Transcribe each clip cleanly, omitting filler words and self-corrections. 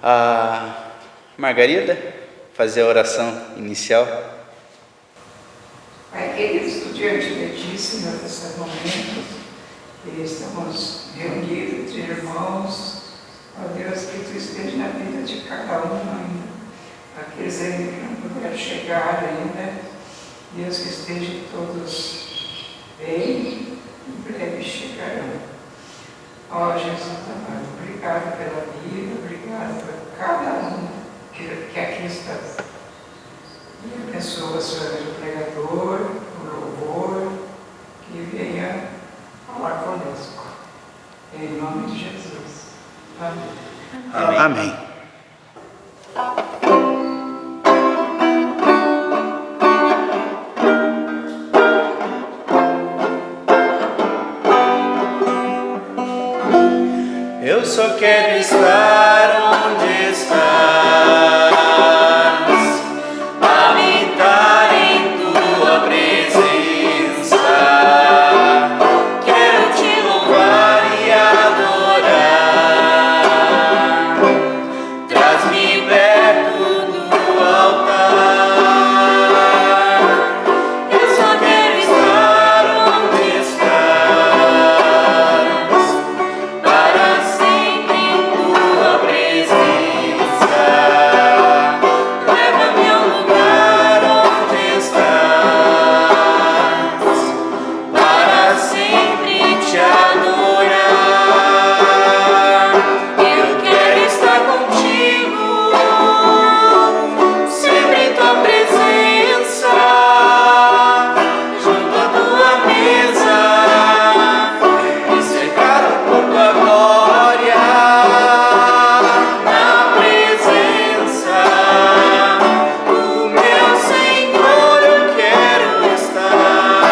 A Margarida fazer a oração inicial. Pai querido, diante de Ti, Senhor, nesse momento, que estamos reunidos entre irmãos, ó Deus, que Tu esteja na vida de cada um ainda, aqueles ainda que não puderam chegar ainda, Deus, que estejam todos bem, em breve chegarão. Ó Jesus amado, obrigado pela vida, obrigado por cada um que aqui está. E abençoa, Senhor, o pregador, o louvor, que venha falar conosco. Em nome de Jesus. Amém. Amém. Amém. Eu só quero estar onde estás, habitar em tua presença. Quero te louvar e adorar. Traz-me perto do altar. Eu só quero estar onde estás, para sempre em tua presença. Leva-me ao lugar onde estás, para sempre te adorar. Eu quero estar contigo, sempre em tua presença, junto à tua mesa, e cercado por tua glória, na presença do meu Senhor eu quero estar.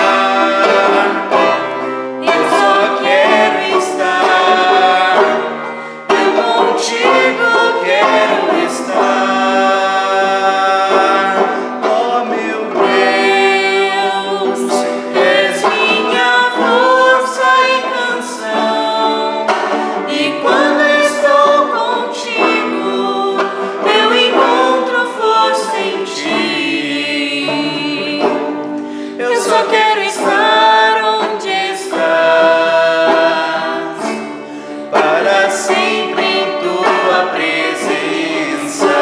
Eu só quero estar, eu contigo quero estar. Oh meu Deus, és minha força e canção, e quando estou contigo, eu encontro força em ti. Eu só quero estar onde estás, para sempre em tua presença.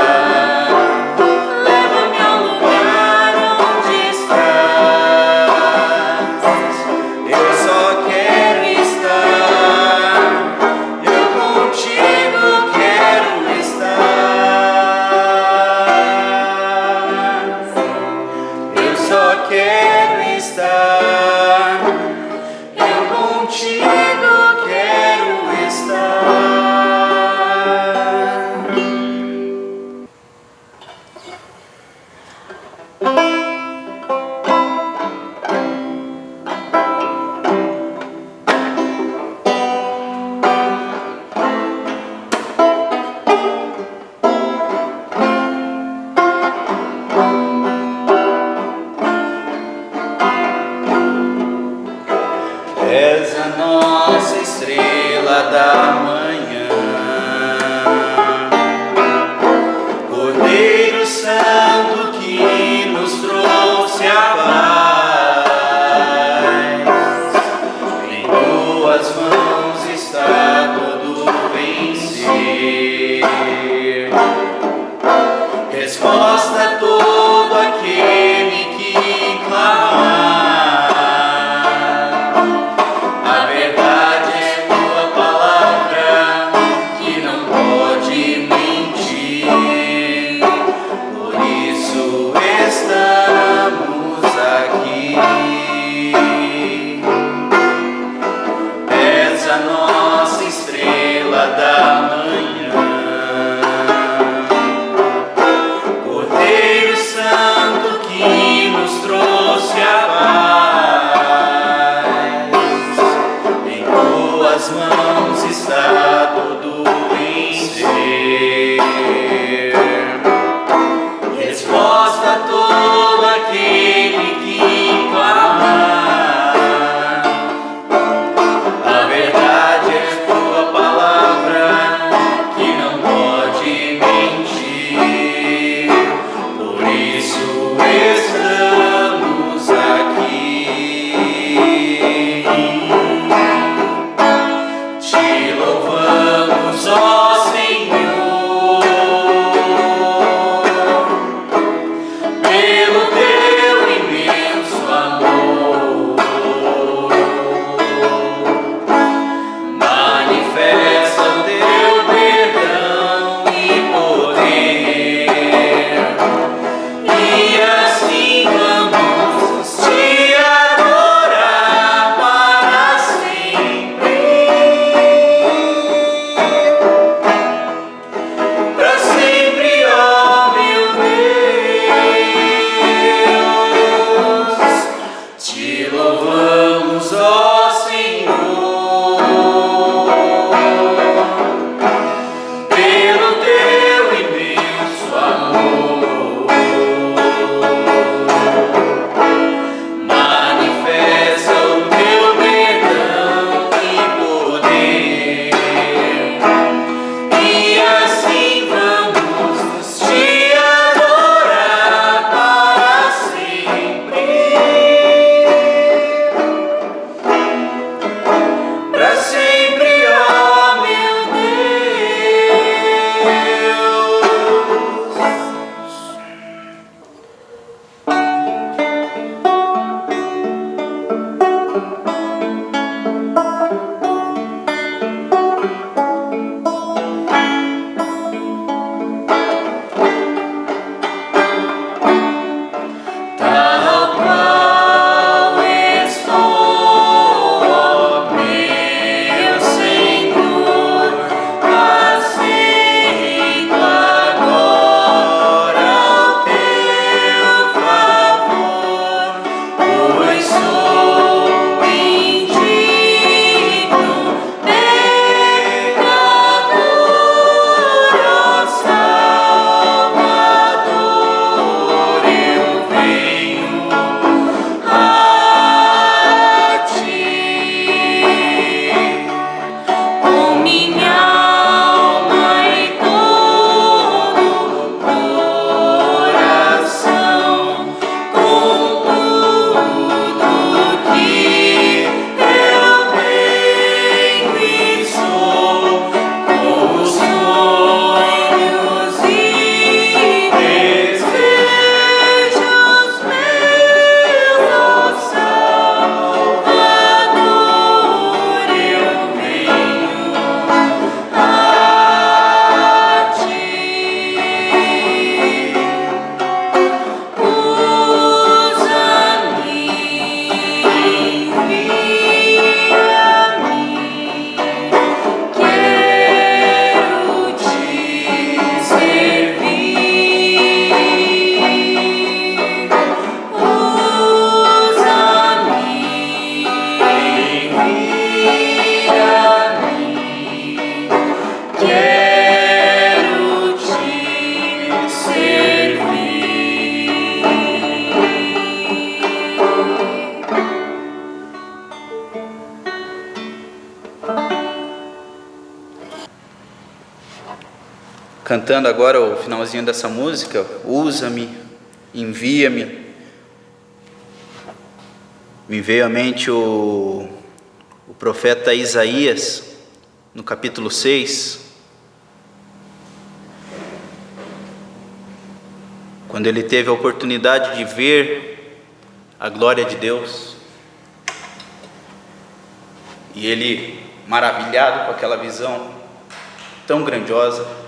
Leva-me ao lugar onde estás. Eu só quero estar, eu contigo quero estar. Eu só quero estar, eu contigo quero estar. És a nossa estrela da manhã, Cordeiro Santo que nos trouxe a paz. Em tuas mãos está todo vencer, resposta a todo aquele que clamar. A verdade é tua palavra, que não pode mentir. Por isso estamos aqui. És a nossa estrela da manhã, cantando agora o finalzinho dessa música, usa-me, envia-me, me veio à mente o profeta Isaías, no capítulo 6, quando ele teve a oportunidade de ver a glória de Deus, e ele, maravilhado com aquela visão tão grandiosa,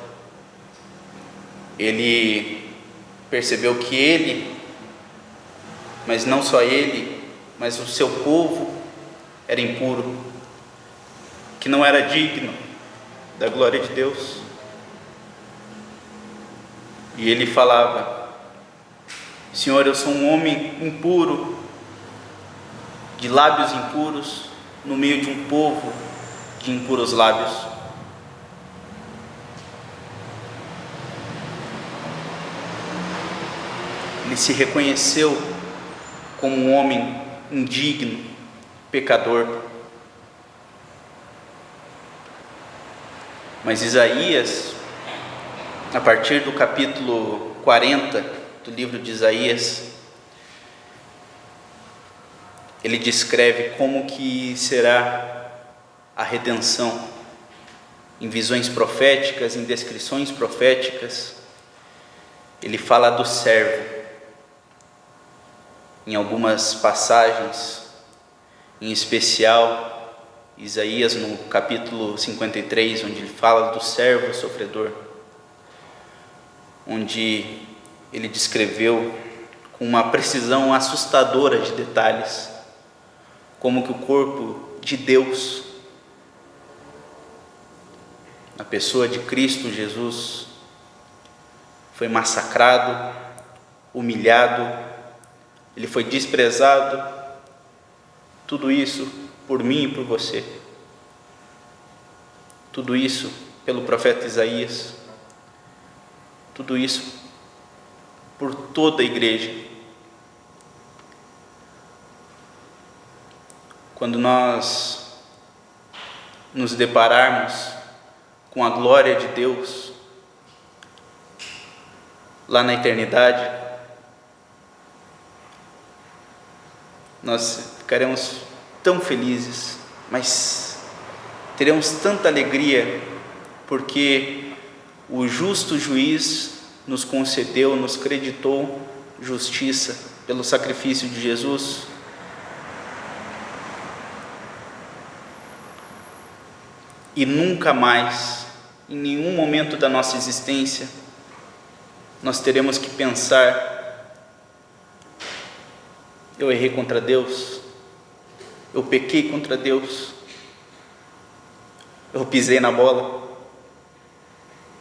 ele percebeu que ele, mas não só ele, mas o seu povo era impuro, que não era digno da glória de Deus. E ele falava: Senhor, eu sou um homem impuro, de lábios impuros, no meio de um povo de impuros lábios. Ele se reconheceu como um homem indigno, pecador. Mas Isaías, a partir do capítulo 40 do livro de Isaías, ele descreve como que será a redenção, em visões proféticas, em descrições proféticas. Ele fala do servo, em algumas passagens, em especial Isaías no capítulo 53, onde ele fala do servo sofredor, onde ele descreveu com uma precisão assustadora de detalhes como que o corpo de Deus, na pessoa de Cristo Jesus, foi massacrado, humilhado, ele foi desprezado, tudo isso por mim e por você, tudo isso pelo profeta Isaías, tudo isso por toda a igreja. Quando nós nos depararmos com a glória de Deus lá na eternidade, nós ficaremos tão felizes, mas teremos tanta alegria, porque o justo juiz nos concedeu, nos creditou justiça pelo sacrifício de Jesus. E nunca mais, em nenhum momento da nossa existência, nós teremos que pensar: eu errei contra Deus, eu pequei contra Deus, eu pisei na bola.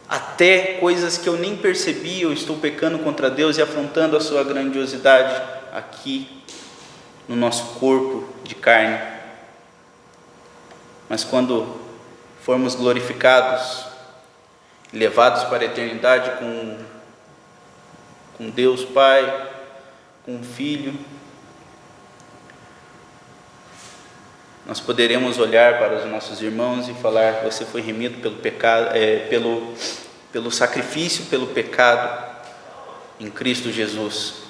Até coisas que eu nem percebi, eu estou pecando contra Deus e afrontando a sua grandiosidade aqui no nosso corpo de carne. Mas quando formos glorificados, levados para a eternidade com Deus Pai, com o Filho, nós poderemos olhar para os nossos irmãos e falar: você foi remido pelo pecado, pelo sacrifício, pelo pecado em Cristo Jesus.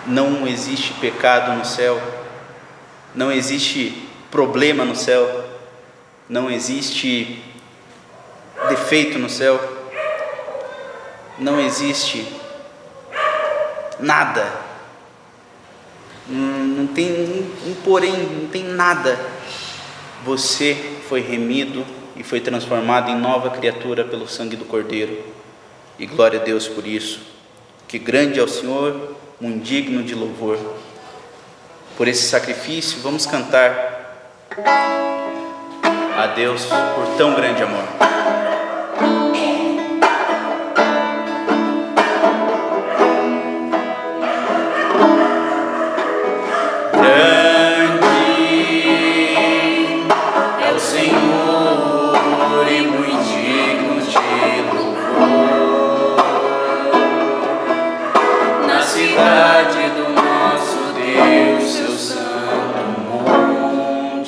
Não existe pecado no céu, não existe problema no céu, não existe defeito no céu, não existe nada. Não tem um porém, não tem nada. Você foi remido e foi transformado em nova criatura pelo sangue do Cordeiro, e glória a Deus por isso. Que grande é o Senhor, muito digno de louvor. Por esse sacrifício, vamos cantar a Deus por tão grande amor. Do nosso Deus, seu santo monte.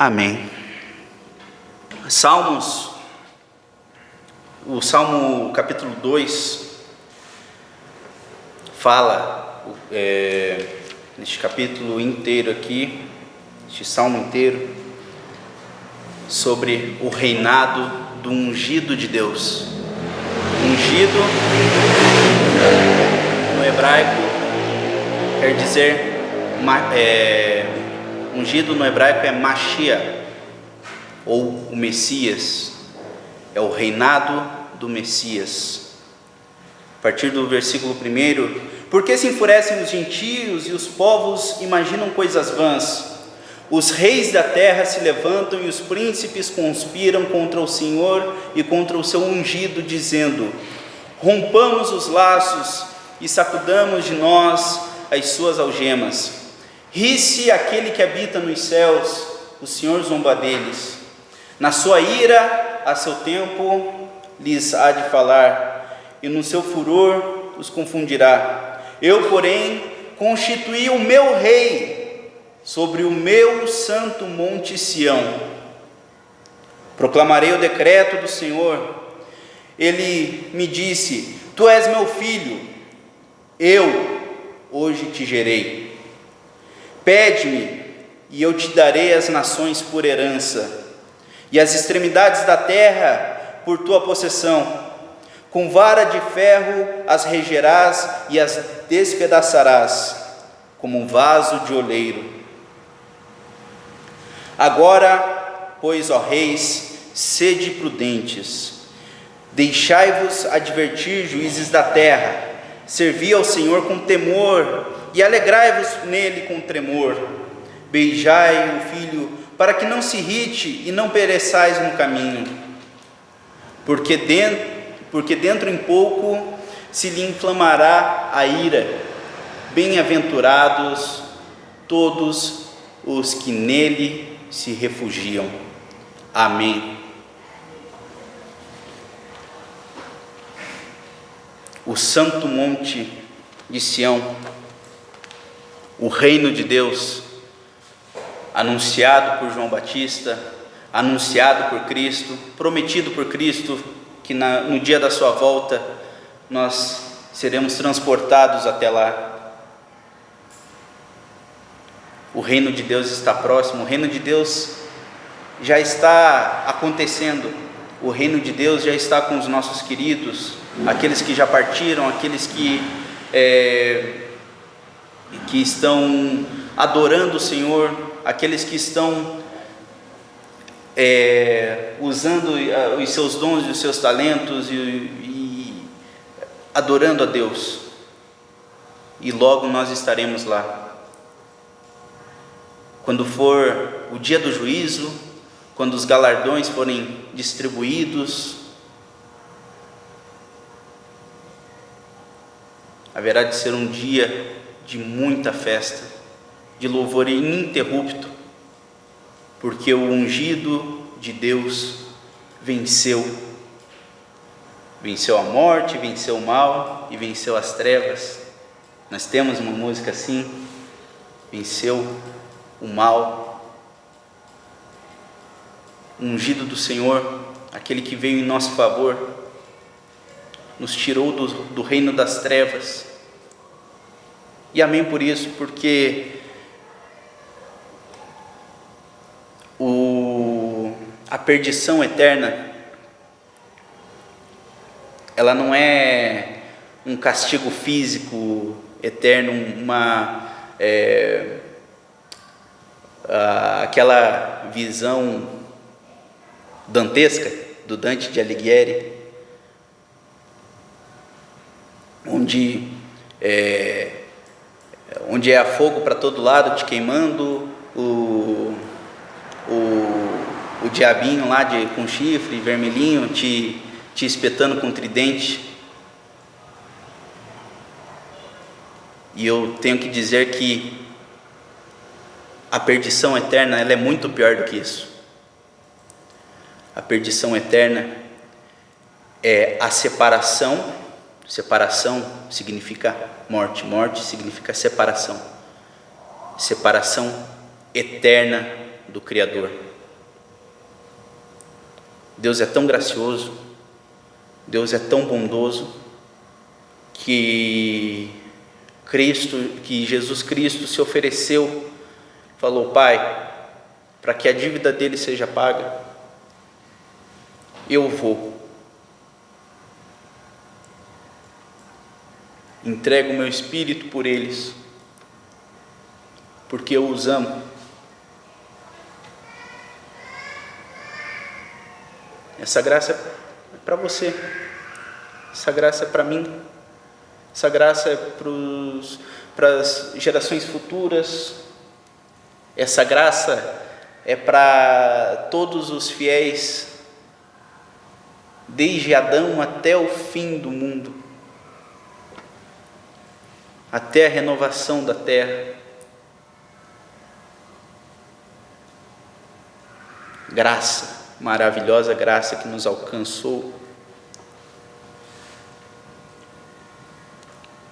Amém. Salmos, o Salmo capítulo 2 fala, neste capítulo inteiro aqui, este salmo inteiro, sobre o reinado do ungido de Deus. Ungido no hebraico quer dizer, ungido no hebraico é Mashiach, ou o Messias, é o reinado do Messias. A partir do versículo 1: Por que se enfurecem os gentios e os povos imaginam coisas vãs? Os reis da terra se levantam e os príncipes conspiram contra o Senhor e contra o seu ungido, dizendo: rompamos os laços e sacudamos de nós as suas algemas. Ri-se aquele que habita nos céus, o Senhor zomba deles. Na sua ira, a seu tempo, lhes há de falar, e no seu furor os confundirá. Eu, porém, constituí o meu rei sobre o meu santo monte Sião. Proclamarei o decreto do Senhor. Ele me disse: tu és meu filho, eu hoje te gerei. Pede-me, e eu te darei as nações por herança, e as extremidades da terra por tua possessão. Com vara de ferro as regerás e as despedaçarás, como um vaso de oleiro. Agora, pois, ó reis, sede prudentes, deixai-vos advertir, juízes da terra, servi ao Senhor com temor, e alegrai-vos nele com tremor. Beijai o filho, para que não se irrite e não pereçais no caminho, porque dentro em pouco se lhe inflamará a ira. Bem-aventurados todos os que nele se refugiam. Amém. O santo monte de Sião, o reino de Deus, anunciado por João Batista, anunciado por Cristo, prometido por Cristo, que no dia da sua volta nós seremos transportados até lá. O reino de Deus está próximo, o reino de Deus já está acontecendo, o reino de Deus já está com os nossos queridos, aqueles que já partiram, aqueles que estão adorando o Senhor, aqueles que estão usando os seus dons e os seus talentos e adorando a Deus, e logo nós estaremos lá. Quando for o dia do juízo, quando os galardões forem distribuídos, haverá de ser um dia de muita festa, de louvor ininterrupto, porque o ungido de Deus venceu a morte, venceu o mal e venceu as trevas. Nós temos uma música assim: venceu o mal. O ungido do Senhor, aquele que veio em nosso favor, nos tirou do reino das trevas. E amém por isso, porque a perdição eterna, ela não é um castigo físico eterno, aquela visão dantesca do Dante de Alighieri, onde há fogo para todo lado te queimando, o diabinho lá com chifre vermelhinho te espetando com tridente. E eu tenho que dizer que a perdição eterna, ela é muito pior do que isso. A perdição eterna é a separação. Separação significa morte, morte significa separação. Separação eterna do Criador. Deus é tão gracioso, Deus é tão bondoso, que Jesus Cristo se ofereceu, falou: Pai, para que a dívida dele seja paga, eu vou, entrego o meu espírito por eles, porque eu os amo. Essa graça é para você, essa graça é para mim, essa graça é para as gerações futuras, essa graça é para todos os fiéis, desde Adão até o fim do mundo, até a renovação da terra. Graça, maravilhosa graça que nos alcançou.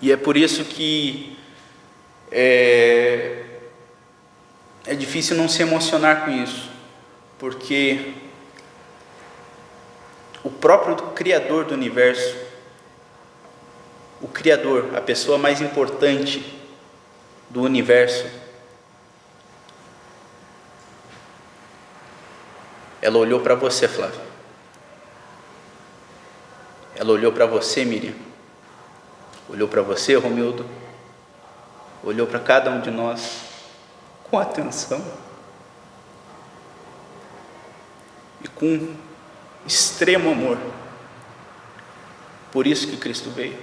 E é por isso que é difícil não se emocionar com isso, porque o próprio Criador do universo, o Criador, a pessoa mais importante do universo, ela olhou para você, Flávio. Ela olhou para você, Miriam. Olhou para você, Romildo. Olhou para cada um de nós com atenção e com extremo amor. Por isso que Cristo veio.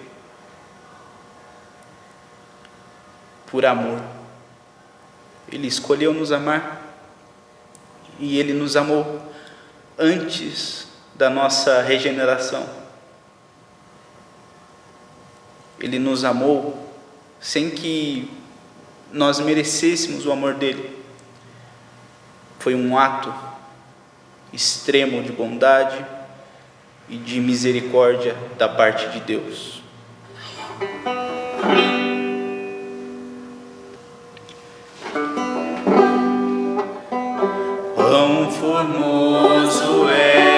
Por amor. Ele escolheu nos amar. E Ele nos amou antes da nossa regeneração. Ele nos amou sem que nós merecêssemos o amor dele. Foi um ato extremo de bondade e de misericórdia da parte de Deus. Quão formoso és,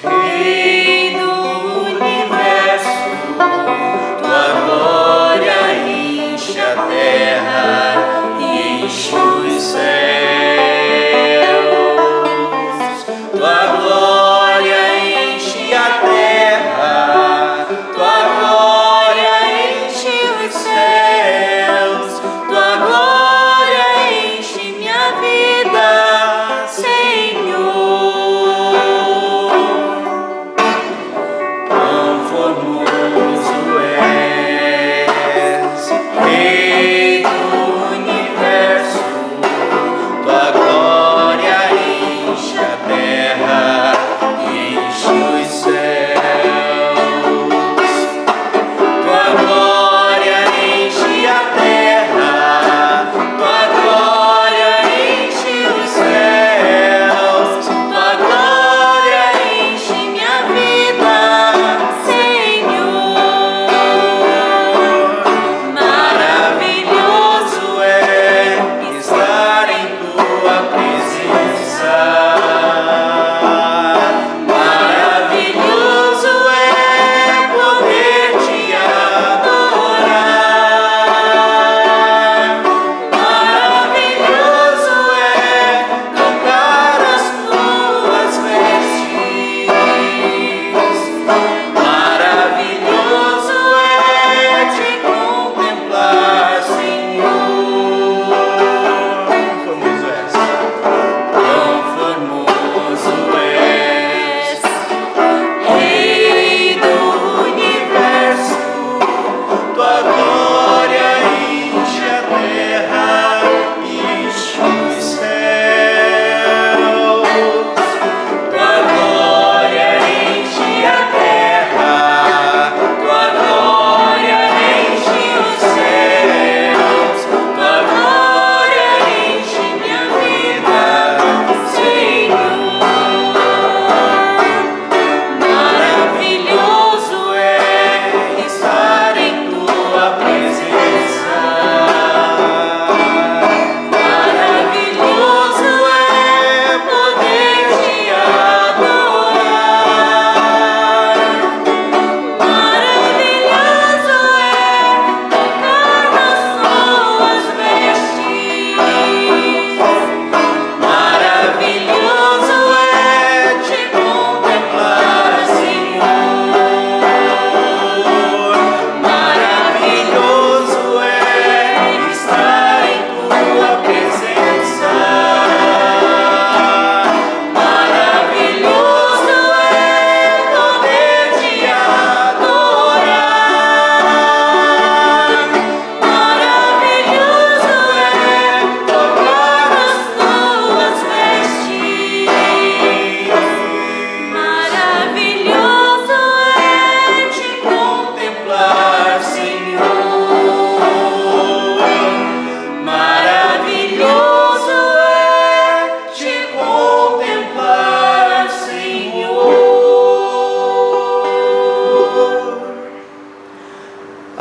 Rei do universo, tua glória enche a terra e enche os céus. Tua glória enche a terra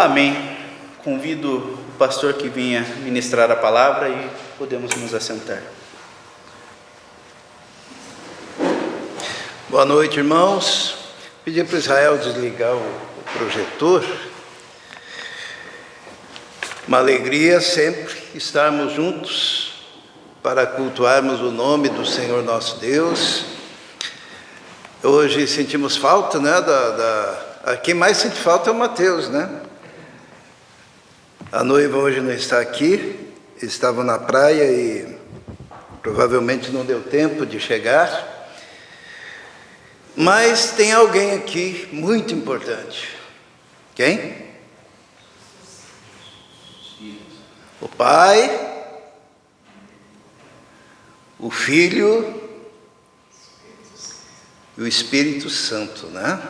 Amém. Convido o pastor que vinha ministrar a palavra e podemos nos assentar. Boa noite, irmãos. Pedi para Israel desligar o projetor. Uma alegria sempre estarmos juntos para cultuarmos o nome do Senhor nosso Deus. Hoje sentimos falta, né? Quem mais sente falta é o Mateus, né? A noiva hoje não está aqui, estava na praia e provavelmente não deu tempo de chegar. Mas tem alguém aqui muito importante. Quem? O Pai, o Filho e o Espírito Santo, né?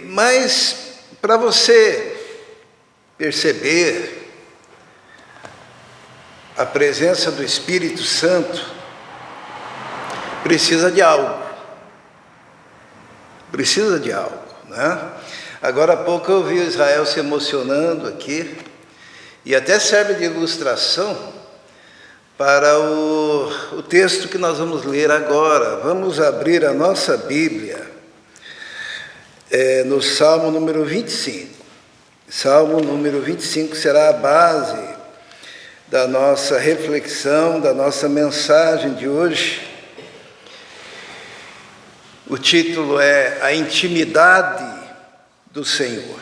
Mas para você perceber a presença do Espírito Santo, precisa de algo. Precisa de algo, né? Agora há pouco eu vi o Israel se emocionando aqui, e até serve de ilustração para o texto que nós vamos ler agora. Vamos abrir a nossa Bíblia no Salmo número 25. Salmo número 25 será a base da nossa reflexão, da nossa mensagem de hoje. O título é A Intimidade do Senhor.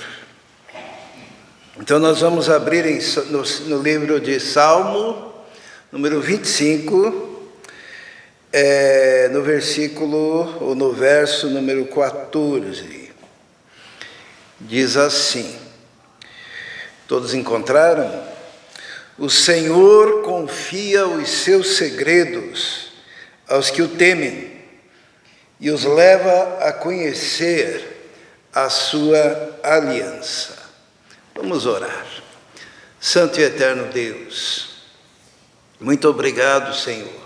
Então nós vamos abrir no livro de Salmo, número 25, no verso número 14. Diz assim, todos encontraram? O Senhor confia os seus segredos aos que o temem, e os leva a conhecer a sua aliança. Vamos orar. Santo e eterno Deus, muito obrigado, Senhor,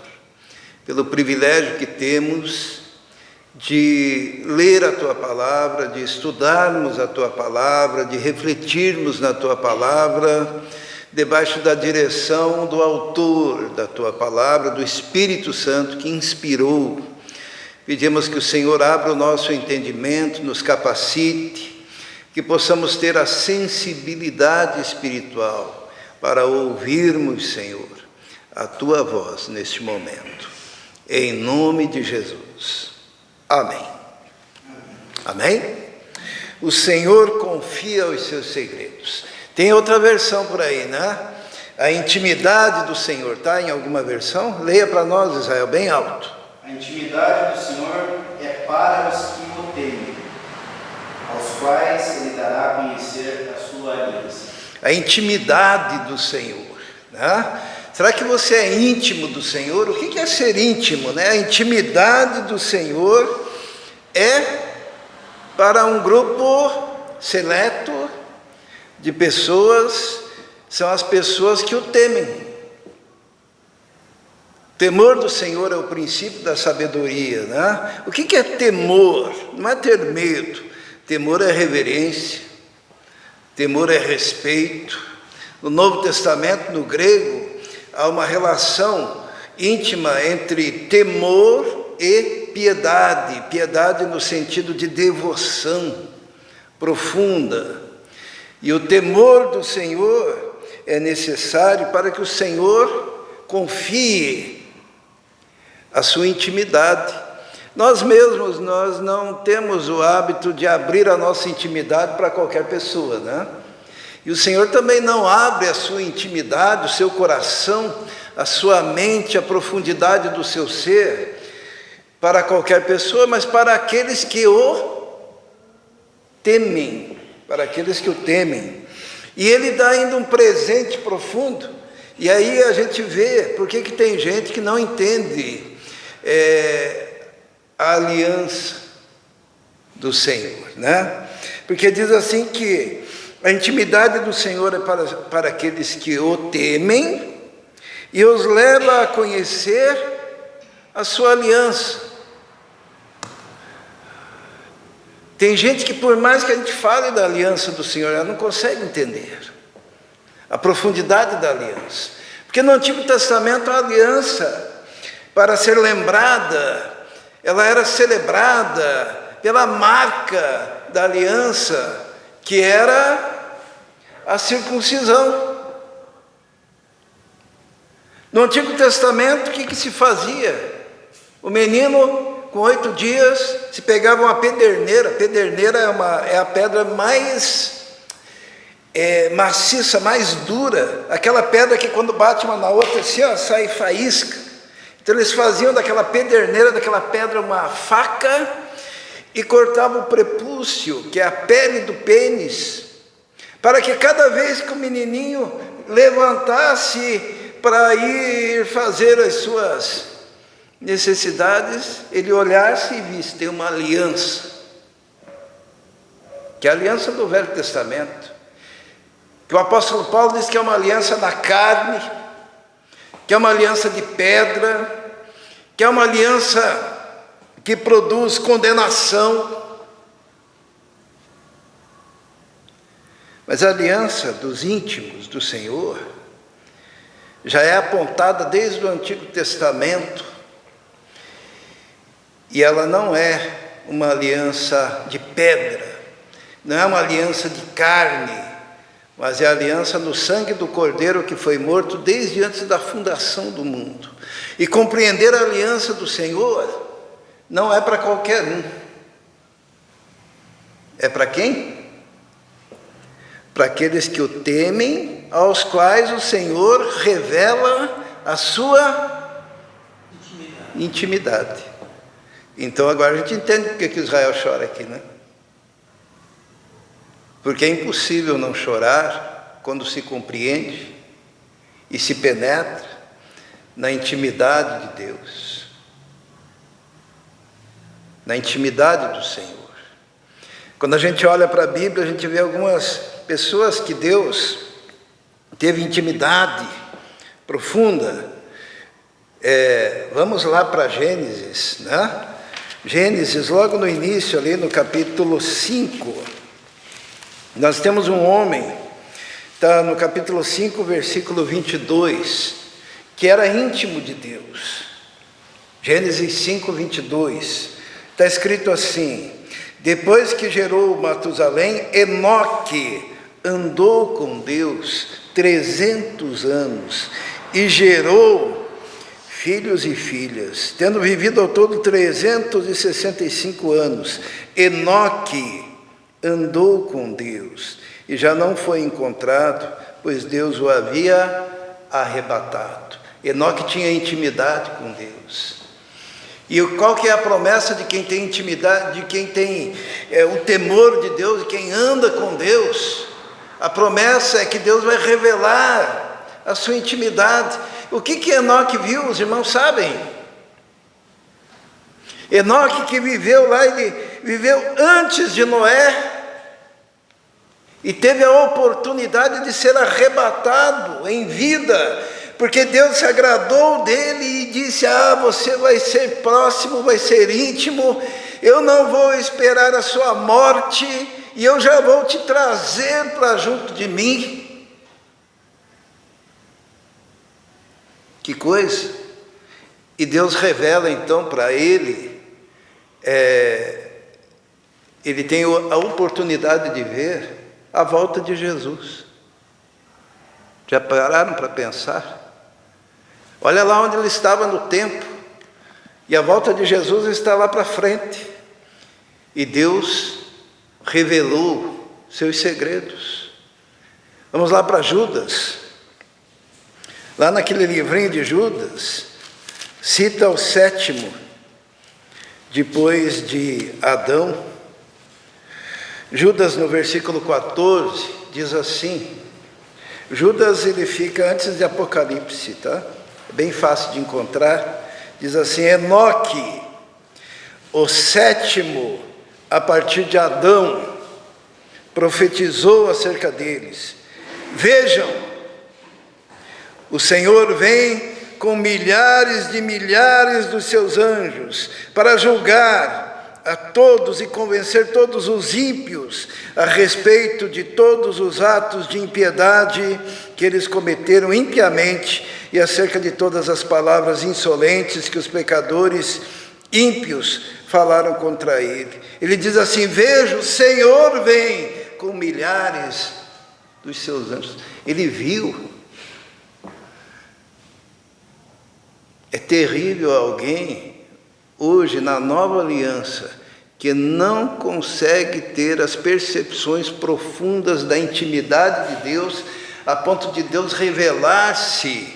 pelo privilégio que temos de ler a Tua Palavra, de estudarmos a Tua Palavra, de refletirmos na Tua Palavra, debaixo da direção do autor da Tua Palavra, do Espírito Santo que inspirou. Pedimos que o Senhor abra o nosso entendimento, nos capacite, que possamos ter a sensibilidade espiritual para ouvirmos, Senhor, a Tua voz neste momento. Em nome de Jesus. Amém. Amém? O Senhor confia os seus segredos. Tem outra versão por aí, né? A intimidade do Senhor, tá? Em alguma versão? Leia para nós, Israel, bem alto. A intimidade do Senhor é para os que o temem, aos quais Ele dará a conhecer a sua aliança. A intimidade do Senhor, né? Será que você é íntimo do Senhor? O que é ser íntimo, né? A intimidade do Senhor é para um grupo seleto de pessoas, são as pessoas que o temem. Temor do Senhor é o princípio da sabedoria, né? O que é temor? Não é ter medo. Temor é reverência, temor é respeito. No Novo Testamento, no grego, há uma relação íntima entre temor e piedade. Piedade no sentido de devoção profunda. E o temor do Senhor é necessário para que o Senhor confie a sua intimidade. Nós mesmos, nós não temos o hábito de abrir a nossa intimidade para qualquer pessoa, né? E o Senhor também não abre a sua intimidade, o seu coração, a sua mente, a profundidade do seu ser para qualquer pessoa, mas para aqueles que o temem, para aqueles que o temem. E Ele dá ainda um presente profundo. E aí a gente vê por que tem gente que não entende a aliança do Senhor, né? Porque diz assim que a intimidade do Senhor é para aqueles que o temem e os leva a conhecer a sua aliança. Tem gente que, por mais que a gente fale da aliança do Senhor, ela não consegue entender a profundidade da aliança. Porque no Antigo Testamento a aliança, para ser lembrada, ela era celebrada pela marca da aliança, que era a circuncisão. No Antigo Testamento, o que se fazia? O menino, com 8 dias, se pegava uma pederneira. Pederneira é a pedra mais maciça, mais dura. Aquela pedra que quando bate uma na outra, assim, ó, sai faísca. Então eles faziam daquela pederneira, daquela pedra, uma faca e cortavam o prepúcio, que é a pele do pênis, para que cada vez que o menininho levantasse para ir fazer as suas necessidades, ele olhasse e visse, tem uma aliança, que é a aliança do Velho Testamento, que o apóstolo Paulo diz que é uma aliança na carne, que é uma aliança de pedra, que é uma aliança que produz condenação. Mas a aliança dos íntimos do Senhor já é apontada desde o Antigo Testamento, e ela não é uma aliança de pedra, não é uma aliança de carne, mas é a aliança no sangue do Cordeiro que foi morto desde antes da fundação do mundo. E compreender a aliança do Senhor não é para qualquer um. É para quem? Para aqueles que o temem, aos quais o Senhor revela a sua intimidade. Então agora a gente entende porque que Israel chora aqui, né? Porque é impossível não chorar quando se compreende e se penetra na intimidade de Deus, na intimidade do Senhor. Quando a gente olha para a Bíblia, a gente vê algumas pessoas que Deus teve intimidade profunda. Vamos lá para Gênesis, né? Gênesis, logo no início, ali no capítulo 5, nós temos um homem, está no capítulo 5, versículo 22, que era íntimo de Deus. Gênesis 5, 22, está escrito assim: depois que gerou Matusalém, Enoque andou com Deus 300 anos e gerou filhos e filhas, tendo vivido ao todo 365 anos, Enoque andou com Deus e já não foi encontrado, pois Deus o havia arrebatado. Enoque tinha intimidade com Deus. E qual que é a promessa de quem tem intimidade, de quem tem o temor de Deus, de quem anda com Deus? A promessa é que Deus vai revelar a sua intimidade. O que Enoque viu, os irmãos sabem? Enoque que viveu lá, ele viveu antes de Noé e teve a oportunidade de ser arrebatado em vida, porque Deus se agradou dele e disse: você vai ser próximo, vai ser íntimo, eu não vou esperar a sua morte e eu já vou te trazer para junto de mim. Que coisa! E Deus revela então para ele, ele tem a oportunidade de ver a volta de Jesus. Já pararam para pensar? Olha lá onde ele estava no tempo, e a volta de Jesus está lá para frente, e Deus revelou seus segredos. Vamos lá para Judas. Lá naquele livrinho de Judas, cita o 7º, depois de Adão. Judas, no versículo 14, diz assim, Judas, ele fica antes de Apocalipse, tá? É bem fácil de encontrar. Diz assim: Enoque, o 7º, a partir de Adão, profetizou acerca deles. Vejam, o Senhor vem com milhares de milhares dos seus anjos para julgar a todos e convencer todos os ímpios a respeito de todos os atos de impiedade que eles cometeram impiamente e acerca de todas as palavras insolentes que os pecadores ímpios falaram contra ele. Ele diz assim: veja, o Senhor vem com milhares dos seus anjos. Ele viu. É terrível alguém hoje na nova aliança que não consegue ter as percepções profundas da intimidade de Deus, a ponto de Deus revelar-se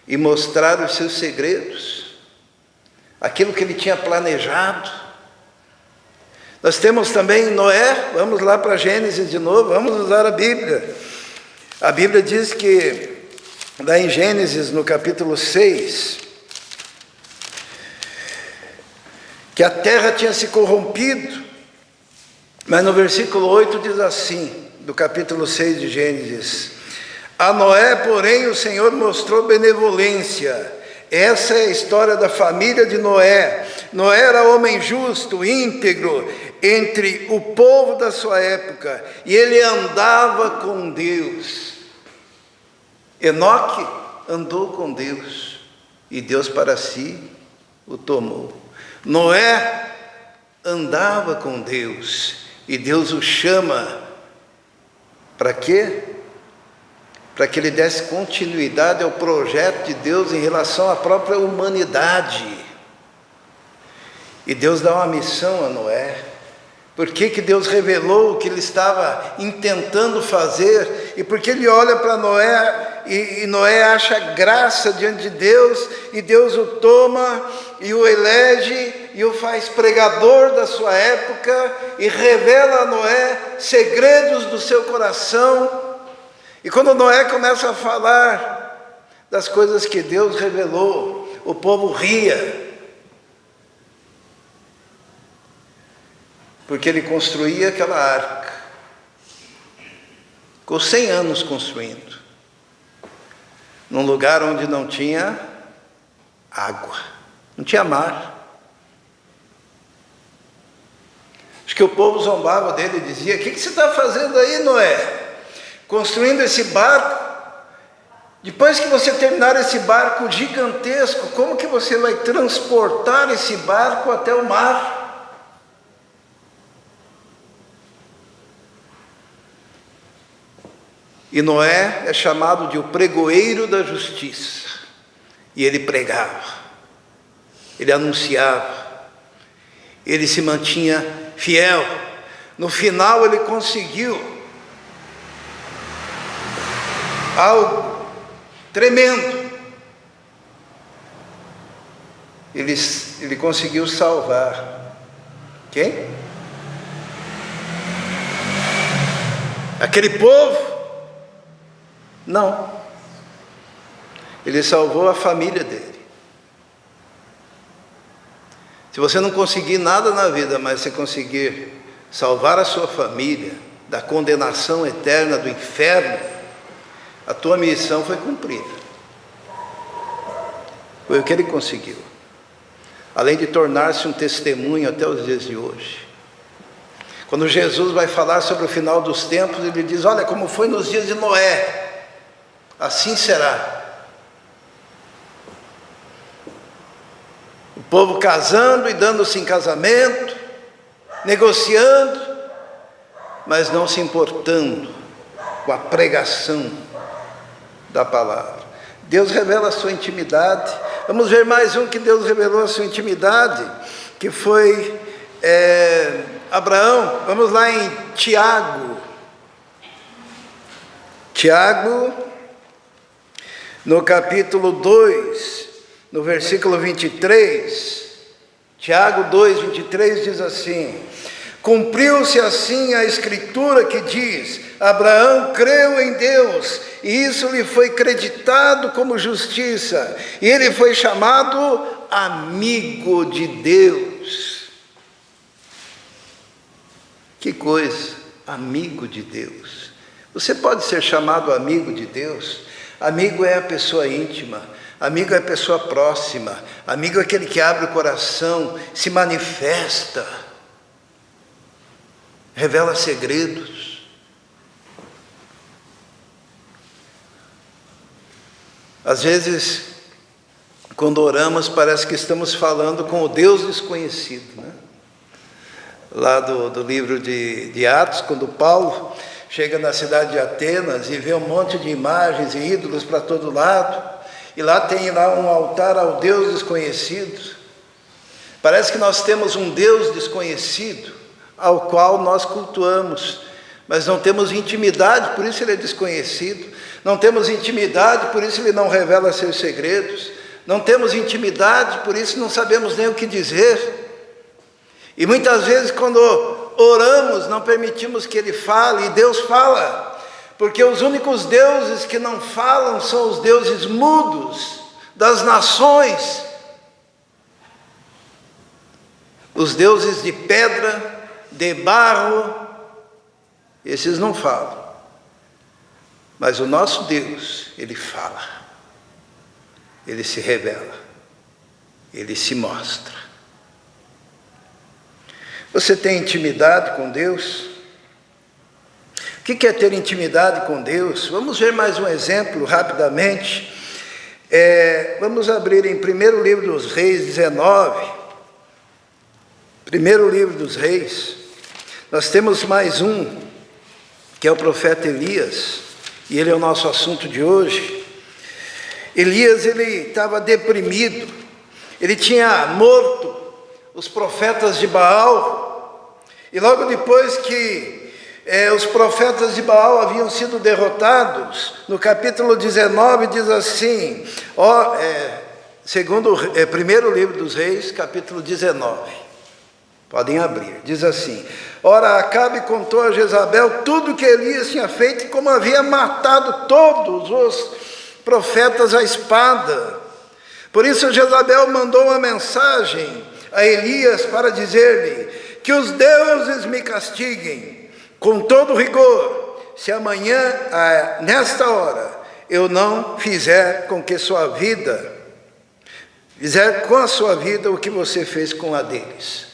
e mostrar os seus segredos, aquilo que ele tinha planejado. Nós temos também Noé. Vamos lá para Gênesis de novo, vamos usar a Bíblia. A Bíblia diz que, lá em Gênesis, no capítulo 6, que a terra tinha se corrompido, mas no versículo 8 diz assim, do capítulo 6 de Gênesis: a Noé, porém, o Senhor mostrou benevolência. Essa é a história da família de Noé. Noé era homem justo, íntegro, entre o povo da sua época, e ele andava com Deus. Enoque andou com Deus, e Deus para si o tomou. Noé andava com Deus, e Deus o chama para quê? Para que ele desse continuidade ao projeto de Deus em relação à própria humanidade. E Deus dá uma missão a Noé. Por que Deus revelou o que ele estava intentando fazer? E porque ele olha para Noé, e Noé acha graça diante de Deus, e Deus o toma e o elege e o faz pregador da sua época, e revela a Noé segredos do seu coração. E quando Noé começa a falar das coisas que Deus revelou, o povo ria, porque ele construía aquela arca. Ficou 100 anos construindo, num lugar onde não tinha água, não tinha mar. Acho que o povo zombava dele e dizia: o que você está fazendo aí, Noé? Construindo esse barco? Depois que você terminar esse barco gigantesco, como que você vai transportar esse barco até o mar? E Noé é chamado de o pregoeiro da justiça. E ele pregava, ele anunciava, ele se mantinha fiel. No final ele conseguiu algo tremendo. Ele conseguiu salvar quem? Aquele povo? Não. Ele salvou a família dele. Se você não conseguir nada na vida, mas você conseguir salvar a sua família da condenação eterna do inferno, a tua missão foi cumprida. Foi o que ele conseguiu. Além de tornar-se um testemunho até os dias de hoje. Quando Jesus vai falar sobre o final dos tempos, ele diz: olha, como foi nos dias de Noé, assim será. O povo casando e dando-se em casamento, negociando, mas não se importando com a pregação da palavra. Deus revela a sua intimidade. Vamos ver mais um que Deus revelou a sua intimidade, que foi Abraão. Vamos lá em Tiago. Tiago, no capítulo 2, no versículo 23. Tiago 2, 23 diz assim: cumpriu-se assim a escritura que diz: Abraão creu em Deus, e isso lhe foi creditado como justiça, e ele foi chamado amigo de Deus. Que coisa, amigo de Deus. Você pode ser chamado amigo de Deus. Amigo é a pessoa íntima. Amigo é pessoa próxima. Amigo é aquele que abre o coração, se manifesta, revela segredos. Às vezes, quando oramos, parece que estamos falando com o Deus desconhecido, né? Lá do livro de Atos, quando Paulo chega na cidade de Atenas e vê um monte de imagens e ídolos para todo lado, e lá tem um altar ao Deus desconhecido. Parece que nós temos um Deus desconhecido ao qual nós cultuamos, mas não temos intimidade, por isso ele é desconhecido. Não temos intimidade, por isso ele não revela seus segredos. Não temos intimidade, por isso não sabemos nem o que dizer. E muitas vezes quando oramos, não permitimos que ele fale, e Deus fala. Porque os únicos deuses que não falam são os deuses mudos das nações. Os deuses de pedra, de barro, esses não falam. Mas o nosso Deus, ele fala. Ele se revela. Ele se mostra. Você tem intimidade com Deus? O que é ter intimidade com Deus? Vamos ver mais um exemplo rapidamente. Vamos abrir em 1º livro dos Reis 19. 1º livro dos Reis. Nós temos mais um, que é o profeta Elias, e ele é o nosso assunto de hoje. Elias, ele estava deprimido, ele tinha morto os profetas de Baal, e logo depois que os profetas de Baal haviam sido derrotados, no capítulo 19 diz assim, segundo 1º livro dos Reis, capítulo 19, podem abrir, diz assim: ora, Acabe contou a Jezabel tudo que Elias tinha feito e como havia matado todos os profetas à espada. Por isso Jezabel mandou uma mensagem a Elias para dizer-lhe: que os deuses me castiguem com todo rigor, se amanhã, nesta hora, eu não fizer com a sua vida o que você fez com a deles.